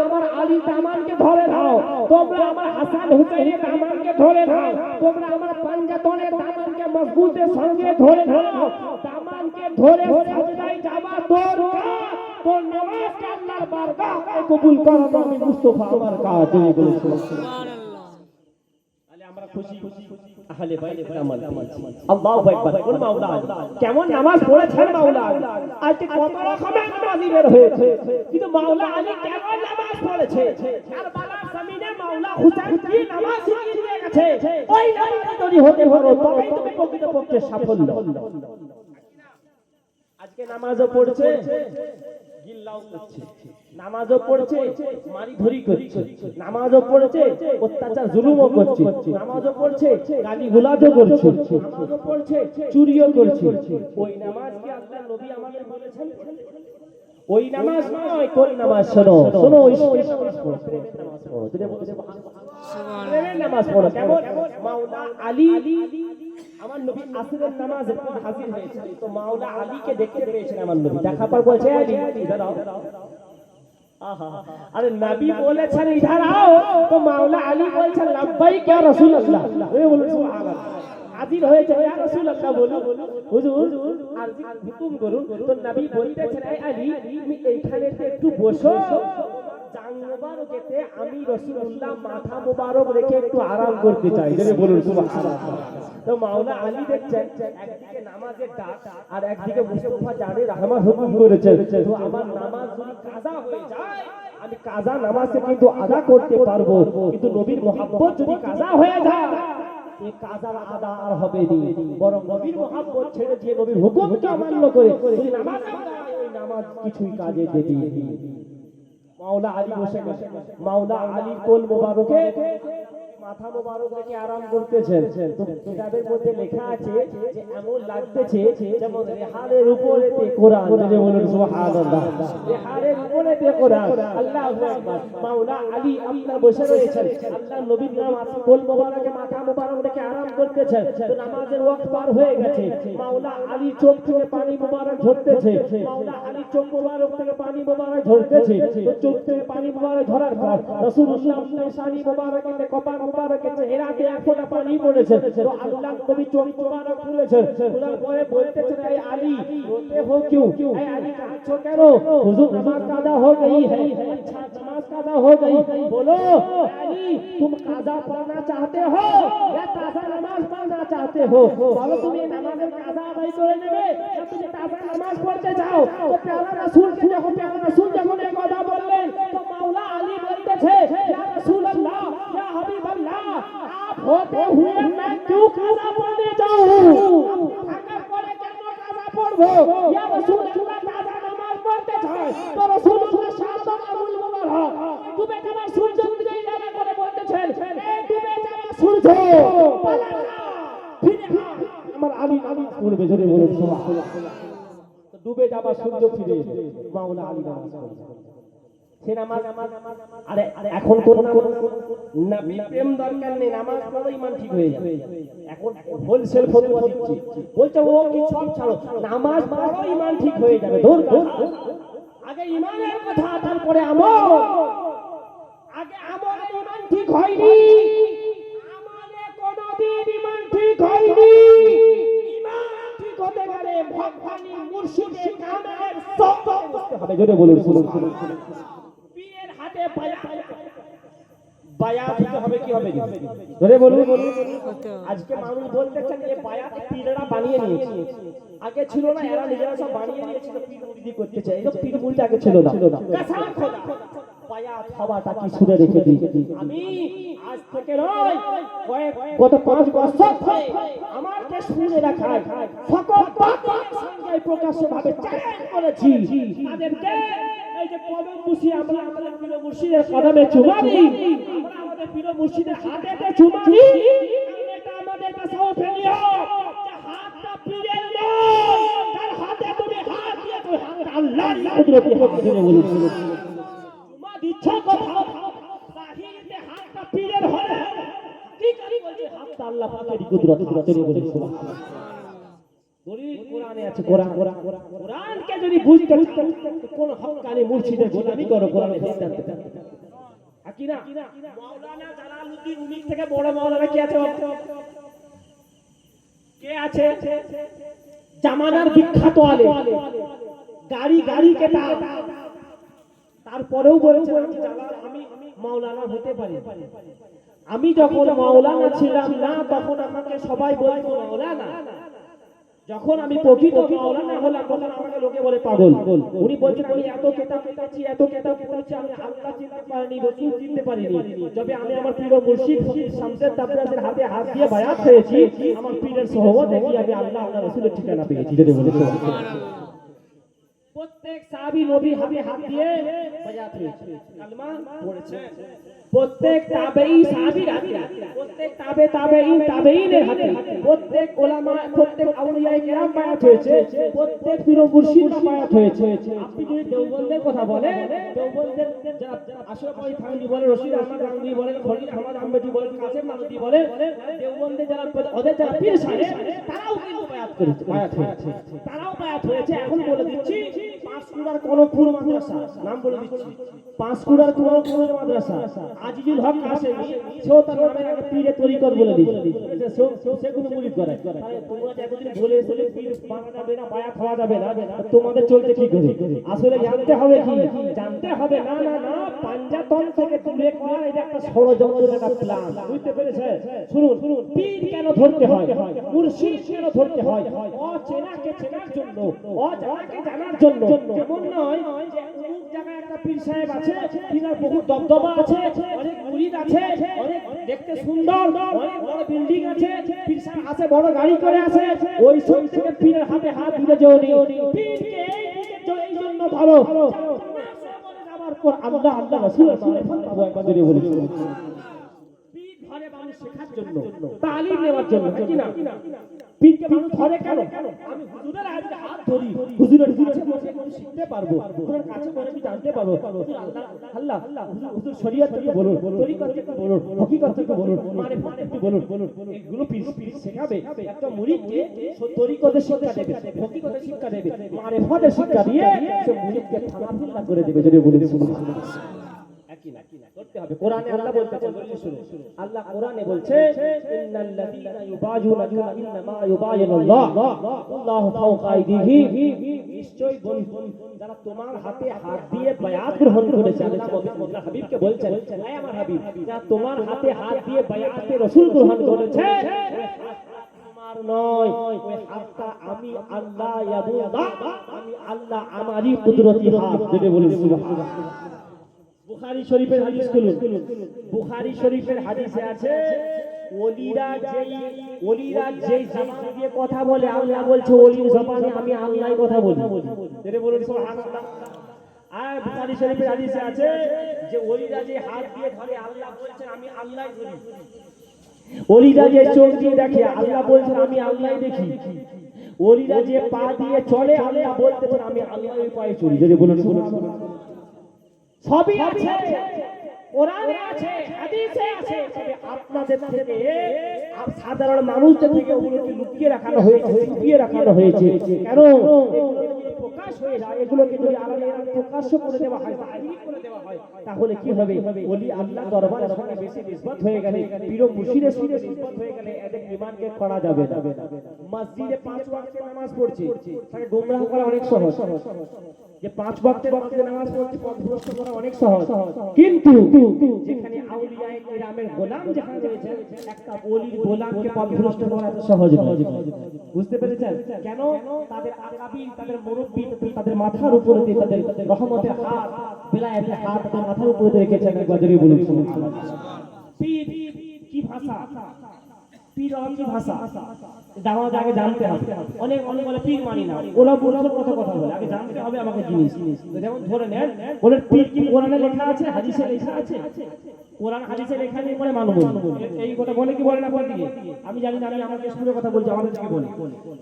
আমার আলী দামানকে ধরে নাও, তোমরা আমার হাসান হুসাইনের দামানকে ধরে নাও, তোমরা আমার পাঞ্জাতনের দামানকে মজবুতের সঙ্গে ধরে নাও। দামানকে ধরে সাজদায় যাওয়া তোর কাজ, তোর নামাজকে আল্লাহর বারগাহে কবুল করানো আমি মুস্তাফা আমার কাজ। জয় বলুন সুবহানাল্লাহ। আমরা খুশি আহলে বাইত আমল আল্লাহু আকবার। কোন মাওলা কেমন নামাজ পড়েছেন মাওলা, আজকে কত রকমের নামাজি বের হয়েছে, কিন্তু মাওলা আলী কেমন নামাজ পড়েছে, কারবালার জমিনে মাওলা হুসাইন কি নামাজ শিখিয়ে দিয়ে গেছে, ওই নামাজ যদি হতে পারো তবেই তুমি প্রকৃতপক্ষে সাফল্য। আজকে নামাজও পড়ছে, গিল্লাও করছে, নামাজও পড়ছে, মারি ধরি করছে, নামাজও পড়ছে, অত্যাচার জুলুমও করছে, নামাজও পড়ছে, গালি গুলাজও করছে, নামাজও পড়ছে, চুরিও করছে। ওই নামাজ কি আল্লাহর নবী আমাদের বলেছেন? ওই নামাজ নয়, কোন নামাজ? শোনো শোনো, ওই নামাজ পড়ো, নামাজ পড়ো, তুমি বলছো সুবহানাল্লাহ, নামাজ পড়ো। কেমন? মাওলা আলী, আমার নবী আসরের নামাজে হাজির হয়েছে, তো মাওলা আলীকে দেখতে পেয়েছেন আমার নবী, দেখা পর বলছে আলী ইধর আও। আহা, আরে নবী বলেছেন ইধর আও, তো মাওলা আলী বলছেন লাব্বাইক ইয়া রাসূলুল্লাহ। ওই বলুন সুবহানাল্লাহ, হাজির হয়েছে ইয়া রাসূলুল্লাহ, বলুন হুজুর আর হুকুম করুন। তো নবী বলতেছেন এই আলী তুমি এইখানে একটু বসো, জান মোবারকেতে আমি রাসূলুল্লাহ মাথা মোবারক রেখে একটু আরাম করতে চাই। জেনে বলুন সুবহানাল্লাহ। তো মাওলা আলী দেখছেন একদিকে নামাজের ডাক আর একদিকে মুস্তাফা জানে রহমত হুকুম করেছে, তো আমার নামাজ যদি কাজা হয়ে যায় আমি কাজা নামাজে কিন্তু আদা করতে পারবো, কিন্তু নবীর মহব্বত যদি কাজা হয়ে যায় এই কাজা আদা আর হবে না, বরং নবীর মহব্বত ছেড়ে দিয়ে নবীর হুকুমকে অমান্য করে যদি নামাজ পড়ে ওই নামাজ কিছুই কাজে দেবে না। মাওলা আলী বসে গেছেন, মাওলা আলীর কোল মোবারকে মাথা মোবারক রেখে আরাম করতেছেন। তো কিতাবের মধ্যে লেখা আছে যে এমন লাগতেছে যেমন রেহানের উপরেতে কোরআন। যদি বলুন সুবহানাল্লাহ, রেহানের উপরেতে কোরআন। আল্লাহু আকবার। মাওলা আলী আপনার বসে রয়েছেন, আল্লাহর নবীর নামাজ কোল মোবারকে মাথা মোবারক রেখে আরাম করতেছেন। তো নামাজের ওয়াক্ত পার হয়ে গেছে, মাওলা আলী চোখ থেকে পানি মোবারক ঝরতেছে, মাওলা আলী চোখ মোবারক থেকে পানি মোবারক ঝরতেছে। তো চোখ থেকে পানি মোবারক ঝরার পর রাসূলুল্লাহ আপনার শানি মোবারকেতে কপাল মোবারকে চেহারাতে এক ফোঁটা পানি পড়েছে। তো আল্লাহর নবী চোখ মোবারক খুলেছেন, খোলার পরে বলতেছেন এই আলী रोते हो क्यों? এই আলী কাঁদছো কেন? হুজুর নামাজ কাজা हो गई है। अच्छा नमाज काजा हो गई, बोलो अली तुम काजा पढ़ना चाहते हो या ताजा नमाज पढ़ना चाहते हो? बोलो तुम ये नमाजेर काजा আদায় করে নেবে না তুমি তাজা নামাজ পড়তে চাও? তো প্যারা রাসূলকে দেখো, প্যারা রাসূল যখন এই কথা বললেন তো মাওলা আলী বলতেছে ইয়া রাসূলুল্লাহ ইয়া হাবিবাল্লাহ आप होते हुए मैं क्यों काजा पढ़ने जाऊं? থাকার পরে কেন কাজা পড়বো? ইয়া রাসূলুল্লাহ কাজা নামাজ পড়তে চাই তো রাসূলুল্লাহ শাহাদাত আবুল মুবারক ডুবে যাওয়া সূর্যের দিকে ইশারা করে বলতেছেন এই ডুবে যাওয়া সূর্য পালা না, ফিরে আয়। আমার আলী পড়বে, যদি বলেন সুবহানাল্লাহ। তো ডুবে যাওয়া সূর্য ফিরে মাওলা আলী নামাজ পড়ে সে নামাজ। আরে এখন কোন না প্রেম দরকার নেই, নামাজ পড়ো ইমান ঠিক হয়ে যাবে। এখন হোলসেল ফতোয়া দিচ্ছি, বলছে ও কি সব ছাড়ো, নামাজ পড়ো ইমান ঠিক হয়ে যাবে। ধর আগে ইমানের কথা, তারপরে আমল। আগে আমলে ইমান ঠিক হয়নি, আমলে কোনদিন ইমান ঠিক হয়নি। ইমান ঠিক হতে গেলে ভগবানী মুর্শিদের কামের সত্য বুঝতে হবে। যদি বলুন পীরের হাতে বায়াত দিতে হবে, কি হবে? ধরে বলুন। আজকে মানুষ বলতেছেন এই বায়াত পীররা বানিয়ে নিয়েছে, আগে ছিল না, এরা নিজেরা সব বানিয়ে নিয়েছিল, পীর মুরিদি করতেছে। এই তো পীর মুরিদি আগে ছিল না। কসম খোদা বায়াত হওয়াটা কি শুনে রেখে দিই আমি আজ থেকে নয়, গত 5 বছর ধরে আমাকে শুনে রাখায় সকল বাতিলের সঙ্গে প্রকাশ্যভাবে চ্যালেঞ্জ করেছি তাদেরকে এই যে কদম বুঝি আমরা আমাদের পীর মুর্শিদের কদমে চুমা দিই, আমরা আমাদের পীর মুর্শিদের হাতেতে চুমা দিই, এটা আমাদের কাছেও ফেলিও যে হাতটা পীরের নয়, তার হাতে তুমি হাত দিয়ে তুমি হাত আল্লাহর কুদরতি হাত দিয়ে বলি চুমা দিচ্ছ কোথাও বাহিরে হাতটা পীরের হয় কি করি বলছি হাতটা আল্লাহ পাকের কুদরত হাতে বলি সুবহানাল্লাহ। দলিল কোরআনে আছে, কোরআনকে যদি বুঝতে কোন হক্কানি মুর্শিদের গোলামি করো কোরআনে সিদ্ধান্ত কি না। মাওলানা জালালউদ্দিন রুমি থেকে বড় মাওলানা কে আছে? কে আছে? জামানার বিখ্যাত আলেম, গাড়ি কে তারপরেও বলেছে আমি মাওলানা হতে পারি। আমি যখন মাওলানা ছিলাম না তখন আমাকে সবাই বলতো মাওলানা, যখন আমি প্রকৃত মাওলানা হলাম তখন আমাকে লোকে বলে পাগল। উনি বলছেন আমি এত কিতাব পড়েছি আমি আল্লাহ চিনতে পারিনি, রাসূল চিনতে পারিনি, তবে আমি আমার পীর মুর্শিদ শামসুল তাবরিজের হাতে হাত দিয়ে বায়াত হয়েছি, আমার পীরের সোহবত দেখি আমি আল্লাহ রাসূলের ঠিকানা পেয়েছি। যদি বলে প্রত্যেক সাহাবী নবী হাতে হাত দিয়ে বায়াত হয়েছে, কালমা পড়েছে। প্রত্যেক তাবেঈ সাহাবীর হাতে, প্রত্যেক তাবেঈনের হাতে, প্রত্যেক উলামা, প্রত্যেক আউলিয়ায়ে কেরাম বায়াত হয়েছে, প্রত্যেক পীর মুর্শিদরা বায়াত হয়েছে। আপনি যদি দেওবন্দের কথা বলেন, দেওবন্দের যারা আশরাফ আলী থানভী বলেন, রশিদ আহমদ গাঙ্গুহি বলেন, খলিল আহমদ আহমেদী বলেন, কাসেম নানুতুবি বলেন, দেওবন্দের যারা ওদের যারা পীর সাহেব তারাও কিন্তু বায়াত করেছে, তারাও বায়াত হয়েছে। এখন বলে দিচ্ছি পাঁশকুড়ার কনকপুর মাদ্রাসা, নাম বলে দিচ্ছি, পাঁশকুড়ার কনকপুর মাদ্রাসা আজিজুল হক কাশেমি, সেও তার নামে একটা পীরের তরিকত বলে দিচ্ছে, সেগুলো মুরিদ করে। তোমরা যে এতদিন বলে এসেছিলে পীর বানা যাবে না, বায়াত হওয়া যাবে না, তোমাদের চলছে কি করে? আসলে জানতে হবে কি, জানতে হবে না না না পাঞ্জাতন থেকে দূরে করা এটা একটা ষড়যন্ত্রের একটা প্ল্যান, বুঝতে পেরেছে? শুনুন, পীর কেন ধরতে হয়, মুর্শিদ কেন ধরতে হয়? অচেনাকে চেনার জন্য, অজানাকে জানার জন্য। এমন নয় যে অমুক জায়গায় একটা পীর সাহেব আছে, পীরের বহু দবদবা আছে, অনেক মুরিদ আছে, অনেক দেখতে সুন্দর, অনেক বড় বিল্ডিং আছে, পীর সাহেব আছে বড় গাড়ি করে আছে, ওই সব থেকে পীরের হাতে হাত দিতে যাওনি। পীরকে এই জন্য ভালো আমার পর আল্লাহ রাসূলের মারিফত পাবো, একবার যদি বলি পীর ধরে মানুষ শেখার জন্য, তালিম নেওয়ার জন্য, কি না? পীরকে মানুষ ধরে কেন? আমি হুজুরের হাত ধরি, হুজুরের কাছে বসে শিখতে পারবো, হুজুরের কাছে বসে আমি জানতে পারবো আল্লাহ, হুজুর শরীয়ত থেকে বলুন, তরিকত থেকে বলুন, হকিকত থেকে বলুন, মারিফত থেকে বলুন, এগুলো পীর শেখাবে। একটা মুরিদকে তরিকতের শিক্ষা দেবে, হকিকতের শিক্ষা দেবে, মারিফতের শিক্ষা দিয়ে সে মুরিদকে থামাফিল্লা করে দেবে। যদি বলি করতে হবে। কোরআনে আল্লাহ বলতেছেন, শুনুন, আল্লাহ কোরআনে বলছে ইন্নাল্লাযীনা ইউবাযুনাকা ইন্নামা ইউবায়িনুল্লাহ আল্লাহু ফাওকা আইদিহি, নিশ্চয়ই যারা তোমার হাতে হাত দিয়ে বায়াত গ্রহণ করেছে, আল্লাহ মোহাম্মদ হাবিবকে বলছেন, হে আমার হাবিব, যারা তোমার হাতে হাত দিয়ে বায়াতে রাসূল গ্রহণ করেছে তোমার নয়, ওই হাতটা আমি আল্লাহ ইয়াদুল্লাহ, আমি আল্লাহ আমারই কুদরতি হাত। যদি বলি সুবহানাল্লাহ। বুখারী শরীফের হাদিস খুলুন, বুখারী শরীফের হাদিসে আছে ওলিরা যেই জবান দিয়ে কথা বলে, আল্লাহ বলছে ওলির জবানে আমি আল্লাহই কথা বলি। যেটা বলেন সুবহানাল্লাহ। আর বুখারী শরীফের হাদিসে আছে যে ওলিরা যে হাত দিয়ে ধরে, আল্লাহ বলছেন আমি আল্লাহই ধরি। ওলিরা যে চোখ দিয়ে দেখে, আল্লাহ বলছেন আমি আল্লাহই দেখি। ওলিরা যে পা দিয়ে চলে, আল্লাহ বলতেছেন আমি আল্লাহর পায়ে চলি। যদি বলেন সুবহানাল্লাহ। সবই আছে, কোরআনে আছে, হাদিসে আছে, তবে আপনাদের থেকে সাধারণ মানুষদের থেকে ওগুলোকে লুকিয়ে রাখানো হয়েছে, লুকিয়ে রাখানো হয়েছে। কেন? প্রকাশ হয়ে যায়, এগুলোকে যদি আলাদা প্রকাশ্য করে দেওয়া হয়, তাহলে করে দেওয়া হয়, তাহলে কি হবে? ওলি আল্লাহ দরবারের সঙ্গে বেশি নিসবত হয়ে গেলে, পীর মুর্শিদের সঙ্গে নিসবত হয়ে গেলে এদের ঈমানকে করা যাবে না। মসজিদে 5 ওয়াক্তের নামাজ পড়ছে, তাকে গোমরাহ করা অনেক সহজ। যে 5 ওয়াক্তের নামাজ পড়ছে পথভ্রষ্ট করা অনেক সহজ, কিন্তু যেখানে আউলিয়ায়ে কিরামের গোলাম যেখানে রয়েছে, একটা ওলির গোলামকে পথভ্রষ্ট করা এত সহজ নয়। বুঝতে পেরেছেন? কেন? তাদের আকাবির, তাদের মুরব্বি তাদের মাথার উপরে দিয়ে তাদের রহমতের হাত, বিলায়াতের হাত তাদের মাথার উপরে রেখেছেন। একবার যদি বলুন সুবহানাল্লাহ। পীর কি ভাষা? পীর কি ভাষা? দাওয়াত আগে জানতে হবে। অনেক অনেক বলে পীর মানি না, ওরা বলছোর কথা বলে, আগে জানতে হবে আমাকে জিনিস। তো যেমন ধরে নেন, বলে পীর কি কোরআনে লেখা আছে, হাদিসে লেখা আছে? কোরআন হাদিসে লেখা নেই বলে মানব না। এই কথা বলে কি বলে না বলে দিকে? আমি জানি না, আমি আমার স্কুলের কথা বলছি, আমাদের থেকে বলি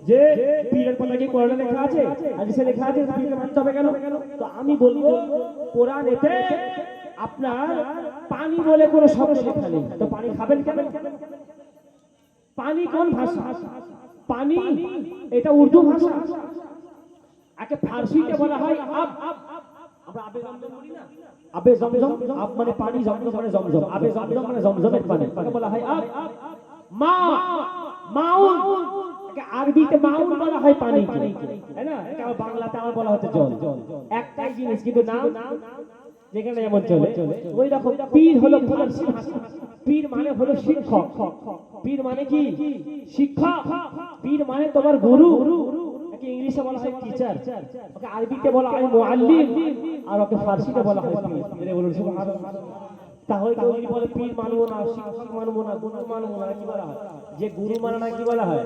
যে পীরের কথা কি কোরআনে লেখা আছে, হাদিসে লেখা আছে, পীরকে মানতে হবে কেন? তো আমি বলবো কোরআনেতে আপনার পানি বলে কোনো শব্দ লেখা নেই, তো পানি খাবেন কেন? পানি কোন ভাষা? পানি এটা উর্দু ভাষা। আগে ফার্সিতে বলা হয় আব। আমরা আবে জমজম বলি না, আবে জমজম, আব মানে পানি, জমজম মানে জমজম, আবে জমজম মানে জমজমের পানি, তাকে বলা হয় আব। মা, মাউন, আরবিতে মাউন বলা হয় পানি, তাই না? এটা বাংলাতে আমার বলা হচ্ছে জল। একটাই জিনিস, কিন্তু নাম যেখানে যেমন চলে ওই রকম। পীর হলো ফার্সি ভাষা, পীর মানে হলো শিক্ষক। পীর মানে কি? শিক্ষক। পীর মানে তোমার গুরু। একে ইংলিশে বলা হয় টিচার, ওকে আরবিতে বলা হয় মুআল্লিম, আর ওকে ফার্সিতে বলা হয় পীর। বলুন সুবহানাল্লাহ। তাহলে কেউ যদি বলে পীর মানবো না, শিক্ষক মানবো না, গুরু মানবো না, কি বলা হয়? যে গুরু মানে না কি বলা হয়?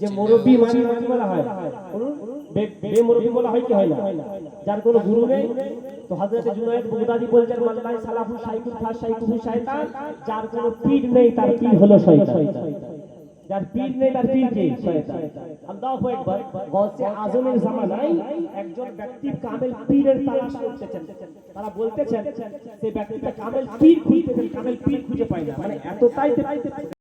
যে মুরব্বি মানে না কি বলা হয়? বলুন, বেমুরব্বি বলা হয় কি হয় না? যার কোনো গুরু নেই। তো হযরত জুনায়েদ বাগদাদি বলছেন মাল্লাই সালাফু শাইখুল ফাস শাইখুহু শয়তান, যার কোনো পীর নেই তার পীর হলো শয়তান। যার পীর নেই তার পীর কি? শয়তান। আল্লাহু আকবার। গৌসে আজমের জামানায় একজন ব্যক্তি কামেল পীরের তালাশ করতেছেন। তারা বলতেছেন সেই ব্যক্তিটা কামেল পীর খুঁজতেছেন, কামেল পীর খুঁজে পায় না, মানে এতটাই